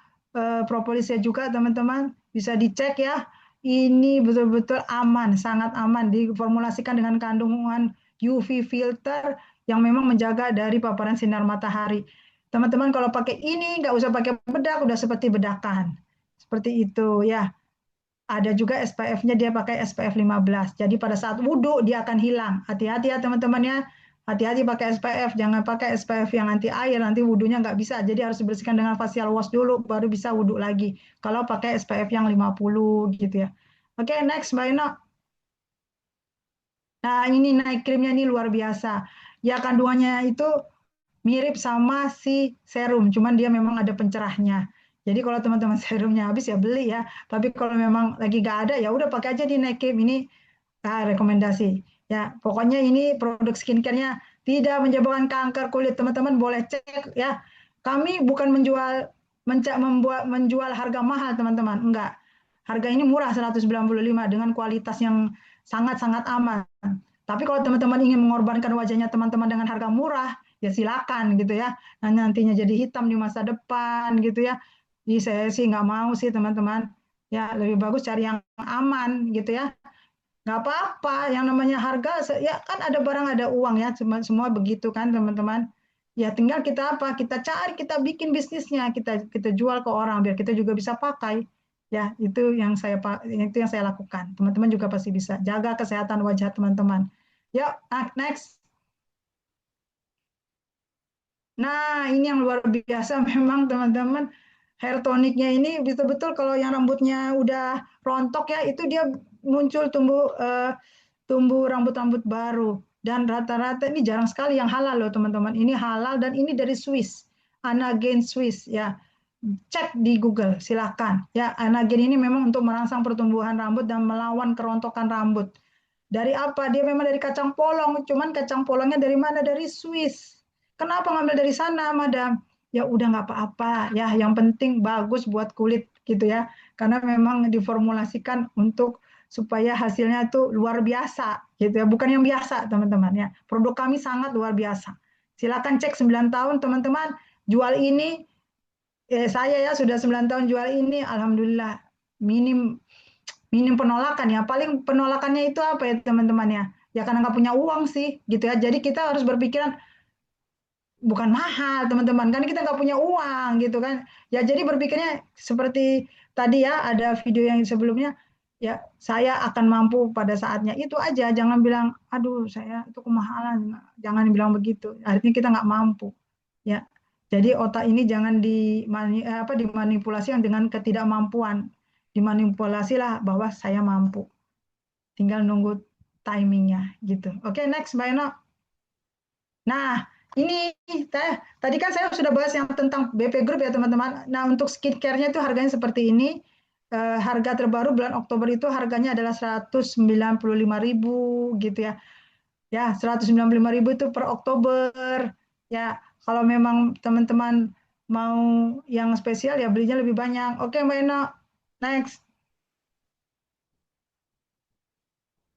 Speaker 4: propolisnya juga teman-teman. Bisa dicek ya. Ini betul-betul aman, sangat aman. Diformulasikan dengan kandungan UV filter yang memang menjaga dari paparan sinar matahari. Teman-teman kalau pakai ini nggak usah pakai bedak, udah seperti bedakan. Seperti itu ya. Ada juga SPF-nya dia pakai SPF 15. Jadi pada saat wudhu dia akan hilang. Hati-hati ya teman-teman ya. Hati-hati pakai SPF, jangan pakai SPF yang anti air, nanti wudhunya nggak bisa. Jadi harus dibersihkan dengan facial wash dulu, baru bisa wudhu lagi. Kalau pakai SPF yang 50 gitu ya. Oke, next Mbak Eno. Nah ini night creamnya ini luar biasa. Ya kandungannya itu mirip sama si serum, cuman dia memang ada pencerahnya. Jadi kalau teman-teman serumnya habis ya beli ya. Tapi kalau memang lagi nggak ada ya udah pakai aja di night cream ini, rekomendasi. Ya, pokoknya ini produk skincare-nya tidak menyebabkan kanker kulit. Teman-teman boleh cek ya. Kami bukan menjual harga mahal, teman-teman. Enggak. Harga ini murah 195 dengan kualitas yang sangat-sangat aman. Tapi kalau teman-teman ingin mengorbankan wajahnya teman-teman dengan harga murah, ya silakan gitu ya. Nah, nantinya jadi hitam di masa depan gitu ya. Jadi saya sih nggak mau sih teman-teman. Ya lebih bagus cari yang aman gitu ya. Nggak apa-apa, yang namanya harga, ya kan ada barang ada uang ya, semua begitu kan teman-teman. Ya tinggal kita apa? Kita cari, kita bikin bisnisnya, kita kita jual ke orang biar kita juga bisa pakai. Ya itu yang saya lakukan. Teman-teman juga pasti bisa jaga kesehatan wajah teman-teman. Yuk, next. Nah, ini yang luar biasa memang teman-teman. Hair toniknya ini betul-betul kalau yang rambutnya udah rontok ya, itu dia muncul tumbuh rambut-rambut baru. Dan rata-rata ini jarang sekali yang halal loh teman-teman. Ini halal dan ini dari Swiss. Anagen Swiss ya. Cek di Google, silakan. Ya, Anagen ini memang untuk merangsang pertumbuhan rambut dan melawan kerontokan rambut. Dari apa? Dia memang dari kacang polong, cuman kacang polongnya dari mana? Dari Swiss. Kenapa ngambil dari sana, Madam? Ya udah nggak apa-apa, ya yang penting bagus buat kulit gitu ya. Karena memang diformulasikan untuk supaya hasilnya itu luar biasa gitu ya, bukan yang biasa teman-teman ya. Produk kami sangat luar biasa. Silakan cek 9 tahun teman-teman jual ini, saya ya sudah 9 tahun jual ini, alhamdulillah minim minim penolakan ya. Paling penolakannya itu apa ya teman-teman ya? Ya karena nggak punya uang sih gitu ya. Jadi kita harus berpikiran bukan mahal teman-teman, kan kita nggak punya uang gitu kan. Ya jadi berpikirnya seperti tadi ya ada video yang sebelumnya, ya saya akan mampu pada saatnya itu aja. Jangan bilang, aduh saya itu kemahalan. Jangan bilang begitu. Artinya kita nggak mampu. Ya. Jadi otak ini jangan dimanipulasi dengan ketidakmampuan. Dimanipulasilah bahwa saya mampu. Tinggal nunggu timingnya gitu. Oke, next Mbak Eno. Nah, ini tadi kan saya sudah bahas yang tentang BP Group ya teman-teman. Nah, untuk skincare-nya itu harganya seperti ini. Harga terbaru bulan Oktober itu harganya adalah 195.000 gitu ya. Ya, 195.000 itu per Oktober. Ya, kalau memang teman-teman mau yang spesial ya belinya lebih banyak. Oke, Mbak Eno, next.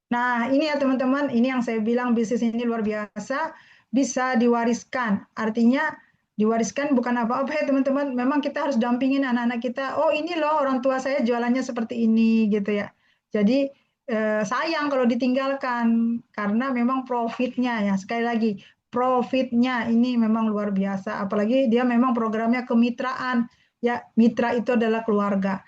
Speaker 4: Nah, ini ya teman-teman, ini yang saya bilang bisnis ini luar biasa, bisa diwariskan. Artinya diwariskan bukan apa-apa ya teman-teman, memang kita harus dampingin anak-anak kita. Oh, ini loh orang tua saya jualannya seperti ini gitu ya. Jadi sayang kalau ditinggalkan karena memang profitnya ya, sekali lagi profitnya ini memang luar biasa. Apalagi dia memang programnya kemitraan. Ya, mitra itu adalah keluarga.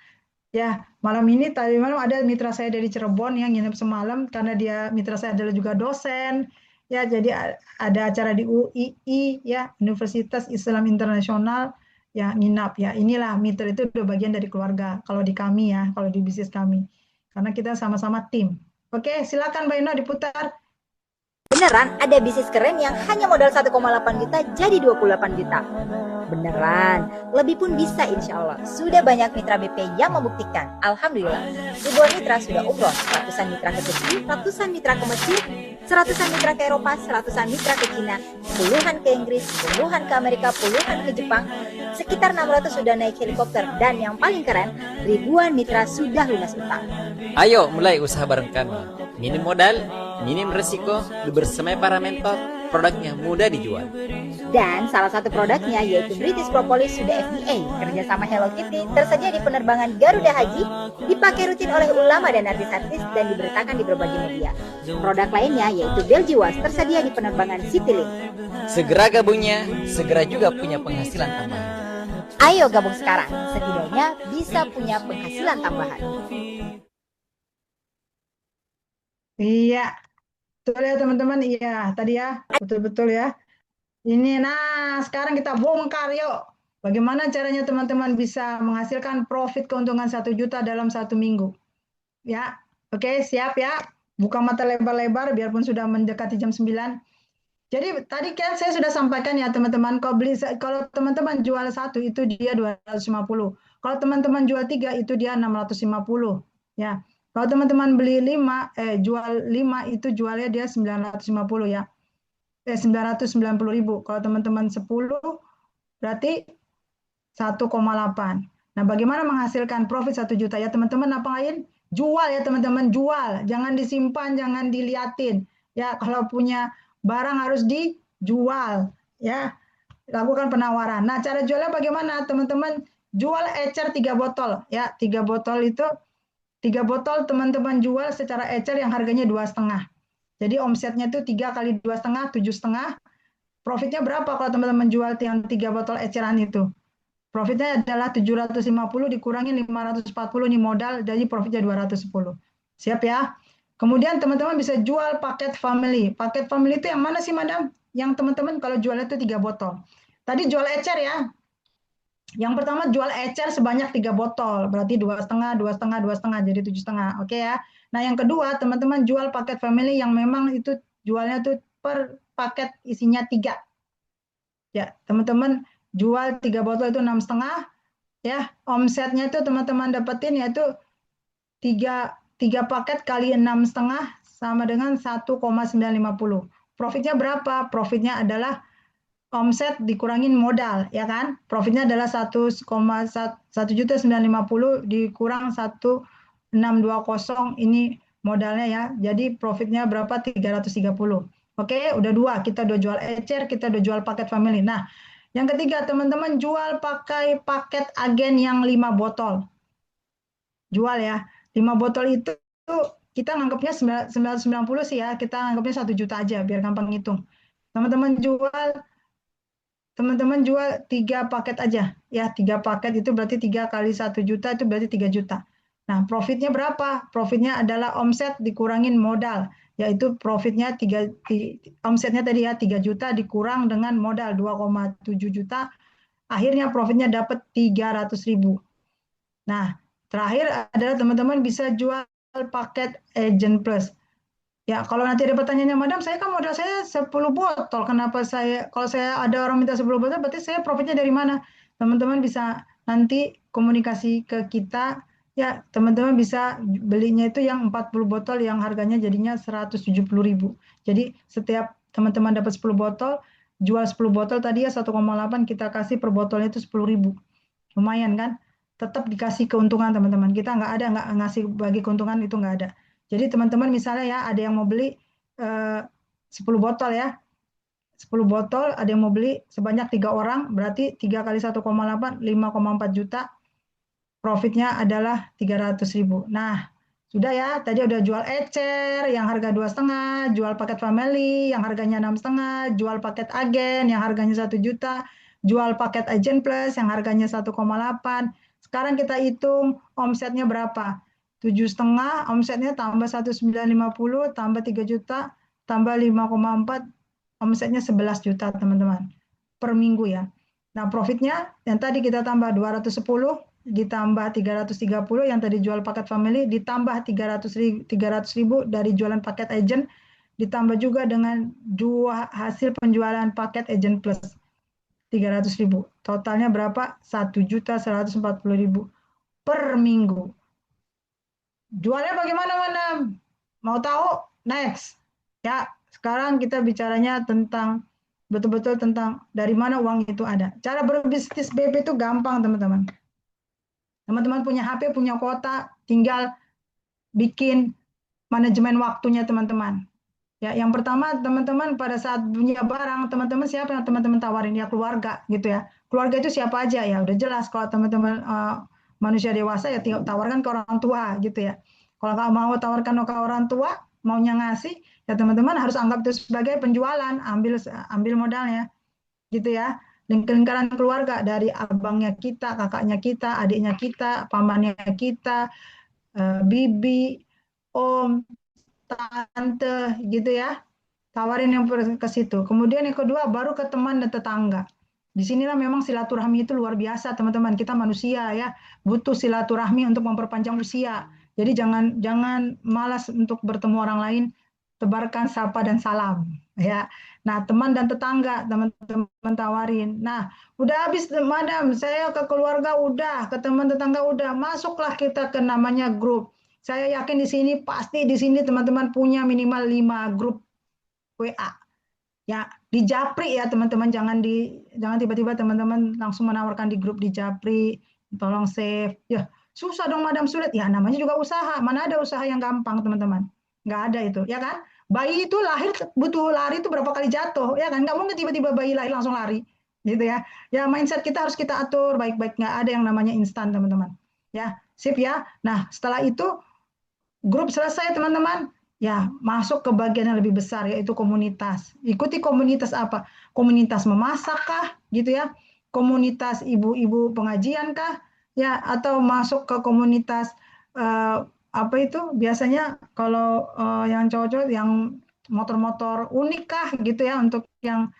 Speaker 4: Ya, malam ini tadi malam ada mitra saya dari Cirebon yang nginep semalam karena dia mitra saya adalah juga dosen. Ya, jadi ada acara di UII ya, Universitas Islam Internasional ya nginap ya. Inilah mitra itu udah bagian dari keluarga kalau di kami ya, kalau di bisnis kami. Karena kita sama-sama tim. Oke, silakan Mbak Ino diputar.
Speaker 6: Beneran ada bisnis keren yang hanya modal 1,8 juta jadi 28 juta. Beneran, lebih pun bisa insya Allah. Sudah banyak mitra BP yang membuktikan. Alhamdulillah, ribuan mitra sudah umroh, ratusan mitra ke Turki, ratusan mitra ke Mesir, seratusan mitra ke Eropa, seratusan mitra ke Cina, puluhan ke Inggris, puluhan ke Amerika, puluhan ke Jepang, sekitar 600 sudah naik helikopter, dan yang paling keren, ribuan mitra sudah lunas utang.
Speaker 8: Ayo mulai usaha bareng kami. Minim modal, minim resiko, bersama para mentor, produknya mudah dijual.
Speaker 6: Dan salah satu produknya yaitu British Propolis sudah FDA, kerjasama Hello Kitty, tersedia di penerbangan Garuda Haji, dipakai rutin oleh ulama dan artis-artis dan diberitakan di berbagai media. Produk lainnya yaitu Belgiwas, tersedia di penerbangan Citylink.
Speaker 8: Segera gabungnya, segera juga punya penghasilan tambahan.
Speaker 6: Ayo gabung sekarang, setidaknya bisa punya penghasilan tambahan.
Speaker 4: Iya, betul ya teman-teman. Iya, tadi ya, betul-betul ya. Ini, nah sekarang kita bongkar yuk. Bagaimana caranya teman-teman bisa menghasilkan profit keuntungan 1 juta dalam 1 minggu. Ya, oke siap ya. Buka mata lebar-lebar biarpun sudah mendekati jam 9. Jadi tadi kan saya sudah sampaikan ya teman-teman, kalau teman-teman jual 1 itu dia 250. Kalau teman-teman jual 3 itu dia 650. Ya. Kalau teman-teman beli 5, jual 5 itu jualnya dia 950 ya. 990.000. Kalau teman-teman 10 berarti 1,8. Nah, bagaimana menghasilkan profit 1 juta ya teman-teman? Ngapain? Jual ya teman-teman, jual. Jangan disimpan, jangan diliatin. Ya, kalau punya barang harus dijual ya. Lakukan penawaran. Nah, cara jualnya bagaimana teman-teman? Jual ecer 3 botol ya. 3 botol itu 3 botol teman-teman jual secara ecer yang harganya 2,5. Jadi omsetnya itu 3 kali 2,5, 7,5. Profitnya berapa kalau teman-teman jual yang 3 botol eceran itu? Profitnya adalah 750 dikurangi 540 ini modal, jadi profitnya 210. Siap ya? Kemudian teman-teman bisa jual paket family. Paket family itu yang mana sih, Madam? Yang teman-teman kalau jualnya itu 3 botol. Tadi jual ecer ya. Yang pertama jual ecer sebanyak 3 botol, berarti 2,5, 2,5, 2,5, jadi 7,5. Oke ya. Nah yang kedua teman-teman jual paket family yang memang itu jualnya tuh per paket isinya 3. Ya teman-teman jual 3 botol itu 6,5. Ya omsetnya itu teman-teman dapetin yaitu 3 paket kali 6,5 sama dengan 1,950. Profitnya berapa? Profitnya adalah omset dikurangin modal, ya kan? Profitnya adalah 1,950 dikurang 1,620 ini modalnya ya. Jadi profitnya berapa? 330. Oke, udah 2. Kita udah jual ecer, kita udah jual paket family. Nah, yang ketiga teman-teman jual pakai paket agen yang 5 botol. Jual ya. 5 botol itu kita nganggapnya 990 sih ya. Kita nganggapnya 1 juta aja biar gampang ngitung. Teman-teman jual 3 paket aja ya, 3 paket itu berarti 3 kali 1 juta itu berarti 3 juta. Nah profitnya berapa? Profitnya adalah omset dikurangin modal, yaitu profitnya omsetnya tadi ya 3 juta dikurang dengan modal 2,7 juta, akhirnya profitnya dapat 300.000. Nah terakhir adalah teman-teman bisa jual paket agent plus. Ya, kalau nanti ada pertanyaannya, Madam, saya kan modal saya 10 botol. Kenapa kalau saya ada orang minta 10 botol, berarti saya profitnya dari mana? Teman-teman bisa nanti komunikasi ke kita. Ya, teman-teman bisa belinya itu yang 40 botol yang harganya jadinya 170.000. Jadi setiap teman-teman dapat 10 botol, jual 10 botol tadi ya 1,8 kita kasih per botolnya itu 10.000. Lumayan kan? Tetap dikasih keuntungan teman-teman. Kita nggak ngasih bagi keuntungan itu nggak ada. Jadi teman-teman misalnya ya ada yang mau beli 10 botol ya. 10 botol ada yang mau beli sebanyak 3 orang berarti 3 kali 1,8 5,4 juta. Profitnya adalah 300.000. Nah, sudah ya, tadi udah jual ecer yang harga 2,5, jual paket family yang harganya 6,5, jual paket agen yang harganya 1 juta, jual paket agent plus yang harganya 1,8. Sekarang kita hitung omsetnya berapa? 7,5, omsetnya tambah 1,950, tambah 3 juta, tambah 5,4, omsetnya 11 juta teman-teman. Per minggu ya. Nah, profitnya yang tadi kita tambah 210, ditambah 330 yang tadi jual paket family, ditambah 300.000 dari jualan paket agent, ditambah juga dengan hasil penjualan paket agent plus 300.000. Totalnya berapa? 1.140.000 per minggu. Jualnya bagaimana, Madam? Mau tahu? Next. Ya, sekarang kita bicaranya tentang betul-betul tentang dari mana uang itu ada. Cara berbisnis BP itu gampang, teman-teman. Teman-teman punya HP, punya kuota, tinggal bikin manajemen waktunya teman-teman. Ya, yang pertama teman-teman pada saat punya barang, teman-teman siapa yang teman-teman tawarin? Ya keluarga gitu ya. Keluarga itu siapa aja ya, udah jelas. Kalau teman-teman manusia dewasa ya tawarkan ke orang tua gitu ya. Kalau nggak mau tawarkan ke orang tua, maunya ngasih, ya teman-teman harus anggap itu sebagai penjualan, ambil modalnya gitu ya. Lingkaran keluarga dari abangnya kita, kakaknya kita, adiknya kita, pamannya kita, bibi, om, tante, gitu ya. Tawarin yang ke situ. Kemudian yang kedua baru ke teman dan tetangga. Di sinilah memang silaturahmi itu luar biasa, teman-teman. Kita manusia ya, butuh silaturahmi untuk memperpanjang usia. Jadi jangan malas untuk bertemu orang lain, tebarkan sapa dan salam ya. Nah, teman dan tetangga teman-teman tawarin. Nah, udah habis Madam, saya ke keluarga udah, ke teman tetangga udah, masuklah kita ke namanya grup. Saya yakin di sini pasti di sini teman-teman punya minimal 5 grup WA. Ya, di Japri ya teman-teman, jangan tiba-tiba teman-teman langsung menawarkan di grup di Japri, tolong save. Ya, susah dong Madam, sulit. Ya, namanya juga usaha. Mana ada usaha yang gampang, teman-teman? Nggak ada itu, ya kan? Bayi itu lahir butuh lari itu berapa kali jatuh, ya kan? Nggak mungkin tiba-tiba bayi lahir langsung lari, gitu ya. Ya, mindset kita harus kita atur baik-baik. Nggak ada yang namanya instan, teman-teman. Ya, sip ya. Nah, setelah itu grup selesai, teman-teman. Ya, masuk ke bagian yang lebih besar, yaitu komunitas. Ikuti komunitas apa? Komunitas memasak kah, gitu ya? Komunitas ibu-ibu pengajian kah? Ya, atau masuk ke komunitas apa itu biasanya kalau yang cowok-cowok yang motor-motor unik kah gitu ya, untuk yang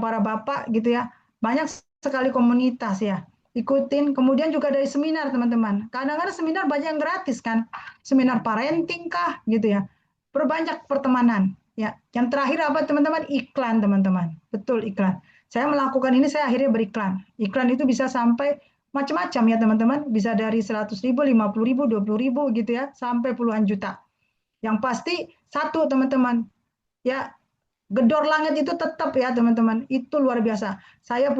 Speaker 4: para bapak gitu ya. Banyak sekali komunitas ya. Ikutin, kemudian juga dari seminar teman-teman. Kadang-kadang seminar banyak yang gratis kan. Seminar parenting kah gitu ya. Perbanyak pertemanan ya. Yang terakhir apa teman-teman? Iklan teman-teman. Betul, iklan. Saya melakukan ini, saya akhirnya beriklan. Iklan itu bisa sampai macam-macam ya teman-teman, bisa dari 100.000, 50.000, 20.000 gitu ya, sampai puluhan juta. Yang pasti satu teman-teman, ya gedor langit itu tetap ya teman-teman, itu luar biasa. Saya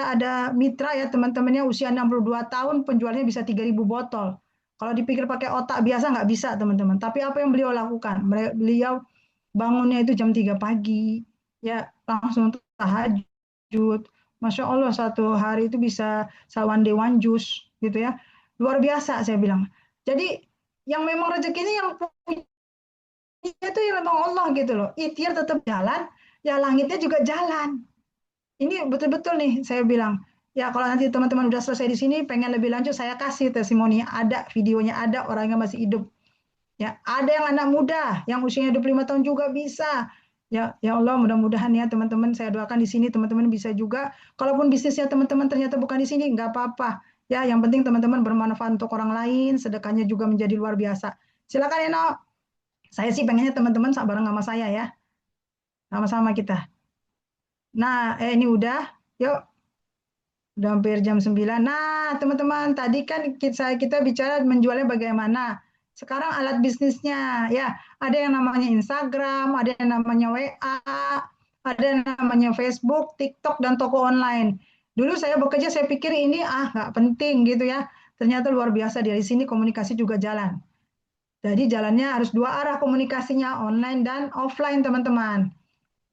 Speaker 4: ada mitra ya teman-temannya usia 62 tahun, penjualnya bisa 3.000 botol. Kalau dipikir pakai otak biasa nggak bisa teman-teman. Tapi apa yang beliau lakukan? Beliau bangunnya itu jam 3 pagi, ya langsung tahajud. Masya Allah, satu hari itu bisa one day one juice gitu ya. Luar biasa saya bilang. Jadi yang memang rezekinya yang punya itu ya memang Allah gitu loh. Ikhtiar tetap jalan, ya langitnya juga jalan. Ini betul-betul nih saya bilang. Ya kalau nanti teman-teman udah selesai di sini, pengen lebih lanjut, saya kasih testimoni, ada videonya, ada orangnya masih hidup. Ya, ada yang anak muda, yang usianya 25 tahun juga bisa. Ya Allah, mudah-mudahan ya teman-teman, saya doakan di sini teman-teman bisa juga. Kalaupun bisnisnya teman-teman ternyata bukan di sini, nggak apa-apa. Ya, yang penting teman-teman bermanfaat untuk orang lain, sedekahnya juga menjadi luar biasa. Silakan Eno. Saya sih pengennya teman-teman bareng sama saya ya. Sama-sama kita. Nah, ini udah. Yuk. Udah hampir jam 9. Nah, teman-teman, tadi kan kita bicara menjualnya bagaimana. Sekarang alat bisnisnya, ya ada yang namanya Instagram, ada yang namanya WA, ada namanya Facebook, TikTok, dan toko online. Dulu saya bekerja, saya pikir ini nggak penting gitu ya. Ternyata luar biasa, dari sini komunikasi juga jalan. Jadi jalannya harus dua arah komunikasinya, online dan offline teman-teman.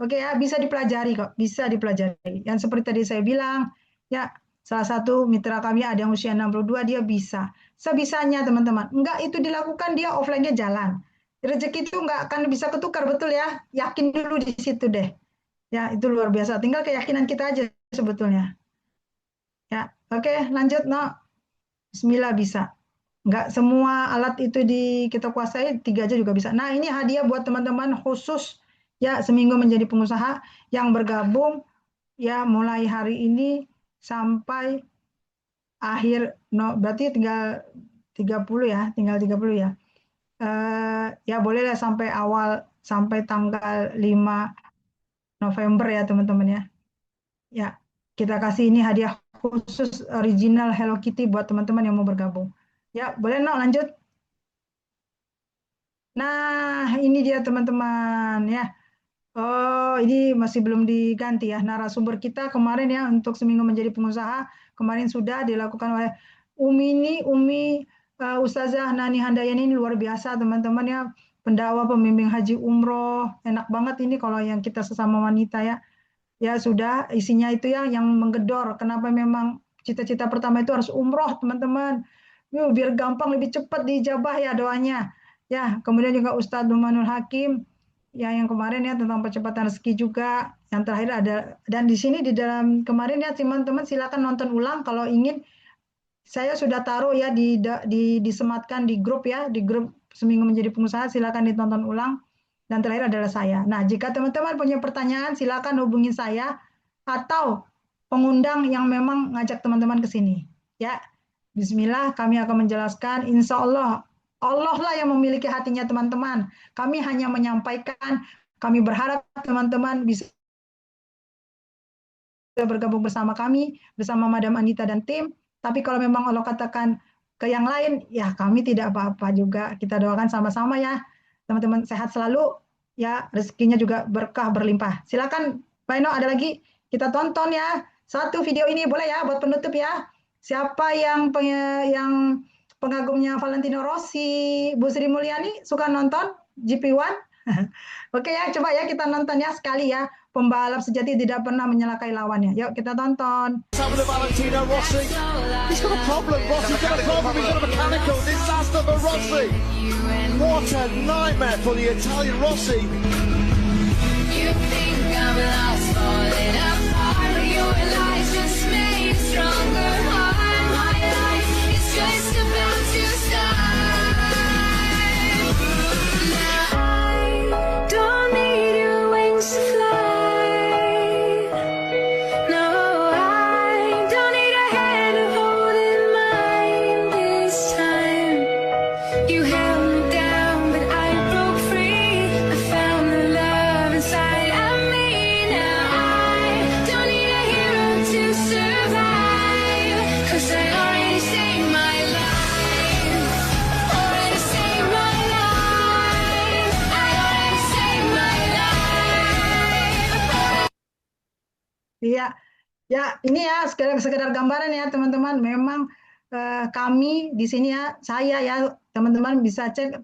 Speaker 4: Oke ya, bisa dipelajari kok, bisa dipelajari. Yang seperti tadi saya bilang, ya salah satu mitra kami ada yang usia 62, dia bisa. Sebisanya teman-teman, enggak itu dilakukan, dia offline-nya jalan. Rezeki itu enggak akan bisa ketukar, betul ya? Yakin dulu di situ deh. Ya, itu luar biasa. Tinggal keyakinan kita aja sebetulnya. Ya, oke, lanjut, no. Bismillah bisa. Enggak semua alat itu kita kuasai, 3 aja juga bisa. Nah, ini hadiah buat teman-teman khusus ya seminggu menjadi pengusaha yang bergabung ya mulai hari ini sampai akhir, berarti tinggal 30 ya, ya bolehlah sampai tanggal 5 November ya teman-teman ya. Ya, kita kasih ini hadiah khusus original Hello Kitty buat teman-teman yang mau bergabung. Ya, boleh lanjut. Nah, ini dia teman-teman ya. Oh, ini masih belum diganti ya. Narasumber kita kemarin ya untuk seminggu menjadi pengusaha, kemarin sudah dilakukan oleh Umi Ustazah Nani Handayani, ini luar biasa teman-teman ya. Pendawa pembimbing haji umroh, enak banget ini kalau yang kita sesama wanita ya. Ya sudah, isinya itu ya yang menggedor. Kenapa memang cita-cita pertama itu harus umroh teman-teman. Biar gampang, lebih cepat diijabah ya doanya. Ya, kemudian juga Ustadz Numanul Hakim ya yang kemarin ya tentang percepatan rezeki juga. Yang terakhir ada, dan di sini di dalam kemarin ya teman-teman silakan nonton ulang kalau ingin. Saya sudah taruh ya disematkan di grup ya, di grup seminggu menjadi pengusaha, silakan ditonton ulang. Dan terakhir adalah saya. Nah, jika teman-teman punya pertanyaan silakan hubungi saya atau pengundang yang memang ngajak teman-teman ke sini. Ya, Bismillah kami akan menjelaskan. Insya Allah Allah lah yang memiliki hatinya teman-teman. Kami hanya menyampaikan, kami berharap teman-teman bisa bergabung bersama kami, bersama Madam Anita dan tim. Tapi kalau memang Allah katakan ke yang lain, ya kami tidak apa-apa juga. Kita doakan sama-sama ya. Teman-teman sehat selalu, ya rezekinya juga berkah berlimpah. Silakan, Pak Eno, ada lagi? Kita tonton ya. Satu video ini boleh ya buat penutup ya. Siapa yang pengagumnya Valentino Rossi, Bu Sri Mulyani suka nonton GP1? Oke ya, coba ya kita nonton ya sekali ya. Pembalap sejati tidak pernah menyalakai lawannya. Yuk kita tonton.
Speaker 5: Valentino Rossi. He's got a problem, Rossi. He's got a problem. He's got a mechanical disaster for Rossi. What a nightmare for the Italian Rossi.
Speaker 3: You think I'm lost, falling apart, but your lies just made stronger. My life is just about to start. Now I don't need your wings to fly. No, I don't need a hand to hold in mine this time. You held me down, but I broke free. I found the love inside of me. Now I don't need a hero to survive, 'cause I already saved my life. Already saved my life. I already saved my life.
Speaker 4: Iya, ya ini ya sekedar gambaran ya teman-teman. Memang kami di sini ya, saya ya teman-teman bisa cek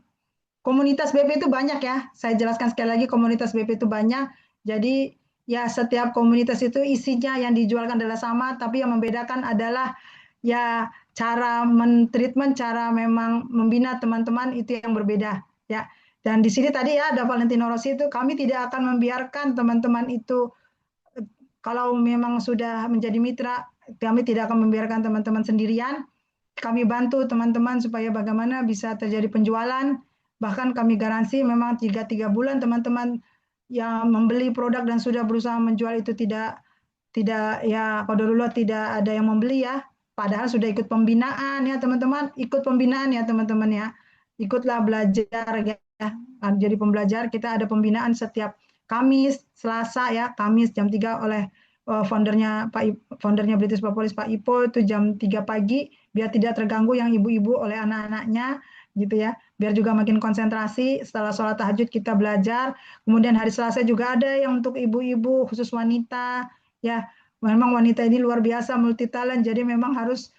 Speaker 4: komunitas BP itu banyak ya. Saya jelaskan sekali lagi, komunitas BP itu banyak. Jadi ya setiap komunitas itu isinya yang dijualkan adalah sama, tapi yang membedakan adalah ya cara mentreatment, cara memang membina teman-teman itu yang berbeda ya. Dan di sini tadi ya ada Valentino Rossi itu, kami tidak akan membiarkan teman-teman itu kalau memang sudah menjadi mitra, kami tidak akan membiarkan teman-teman sendirian. Kami bantu teman-teman supaya bagaimana bisa terjadi penjualan. Bahkan kami garansi memang 3 bulan teman-teman yang membeli produk dan sudah berusaha menjual itu tidak ya qadarullah tidak ada yang membeli ya. Padahal sudah ikut pembinaan ya teman-teman, ikut pembinaan ya teman-teman ya. Ikutlah belajar ya. Jadi pembelajar, kita ada pembinaan setiap Kamis, Selasa ya, Kamis jam 3 oleh foundernya British Propolis Pak Ipo itu jam 3 pagi biar tidak terganggu yang ibu-ibu oleh anak-anaknya. gitu ya. Biar juga makin konsentrasi setelah sholat tahajud kita belajar. Kemudian hari Selasa juga ada yang untuk ibu-ibu khusus wanita ya. Memang wanita ini luar biasa multi talent, jadi memang harus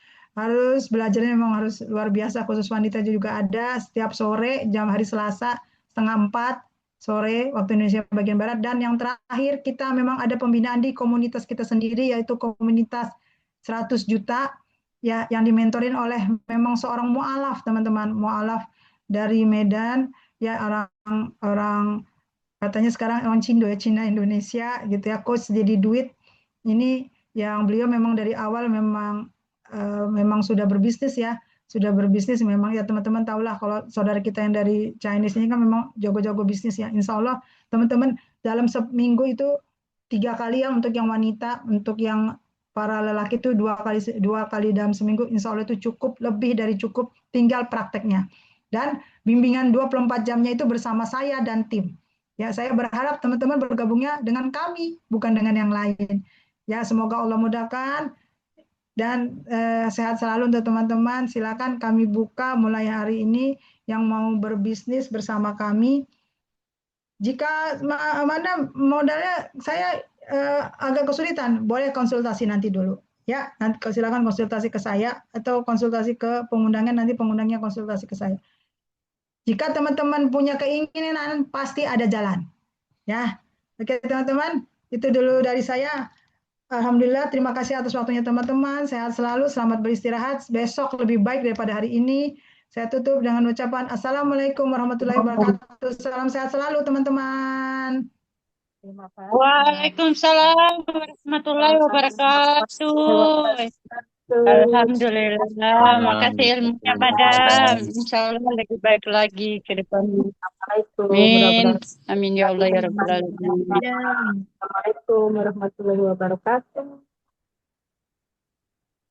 Speaker 4: belajarnya memang harus luar biasa. Khusus wanita juga ada setiap sore jam hari Selasa 3:30 sore waktu Indonesia bagian Barat. Dan yang terakhir kita memang ada pembinaan di komunitas kita sendiri, yaitu komunitas 100 juta ya, yang dimentorin oleh memang seorang mualaf, teman-teman, mualaf dari Medan ya, orang katanya sekarang orang Cindo ya, Cina Indonesia gitu ya, coach jadi duit ini, yang beliau memang dari awal memang sudah berbisnis ya, memang ya, teman-teman tahulah kalau saudara kita yang dari Chinese ini kan memang jago-jago bisnis ya. Insya Allah teman-teman dalam seminggu itu 3 kali ya untuk yang wanita, untuk yang para lelaki itu 2 kali dalam seminggu. Insya Allah itu cukup, lebih dari cukup, tinggal prakteknya. Dan bimbingan 24 jamnya itu bersama saya dan tim. Ya, saya berharap teman-teman bergabungnya dengan kami, bukan dengan yang lain. Ya, semoga Allah mudahkan. Dan sehat selalu untuk teman-teman. Silakan kami buka mulai hari ini yang mau berbisnis bersama kami. Jika mana modalnya saya agak kesulitan, boleh konsultasi nanti dulu. Ya, nanti silakan konsultasi ke saya atau konsultasi ke pengundangan, nanti pengundangnya konsultasi ke saya. Jika teman-teman punya keinginan, pasti ada jalan. Ya, oke teman-teman, itu dulu dari saya. Alhamdulillah, terima kasih atas waktunya teman-teman. Sehat selalu, selamat beristirahat. Besok lebih baik daripada hari ini. Saya tutup dengan ucapan Assalamualaikum warahmatullahi wabarakatuh. Salam sehat selalu teman-teman.
Speaker 9: Waalaikumsalam warahmatullahi wabarakatuh. Alhamdulillah, makasih ilmunya Madam. Insya Allah lebih baik lagi ke depannya. Amin. Amin ya Allah ya Rabbal Alamin.
Speaker 10: Assalamualaikum warahmatullahi wabarakatuh.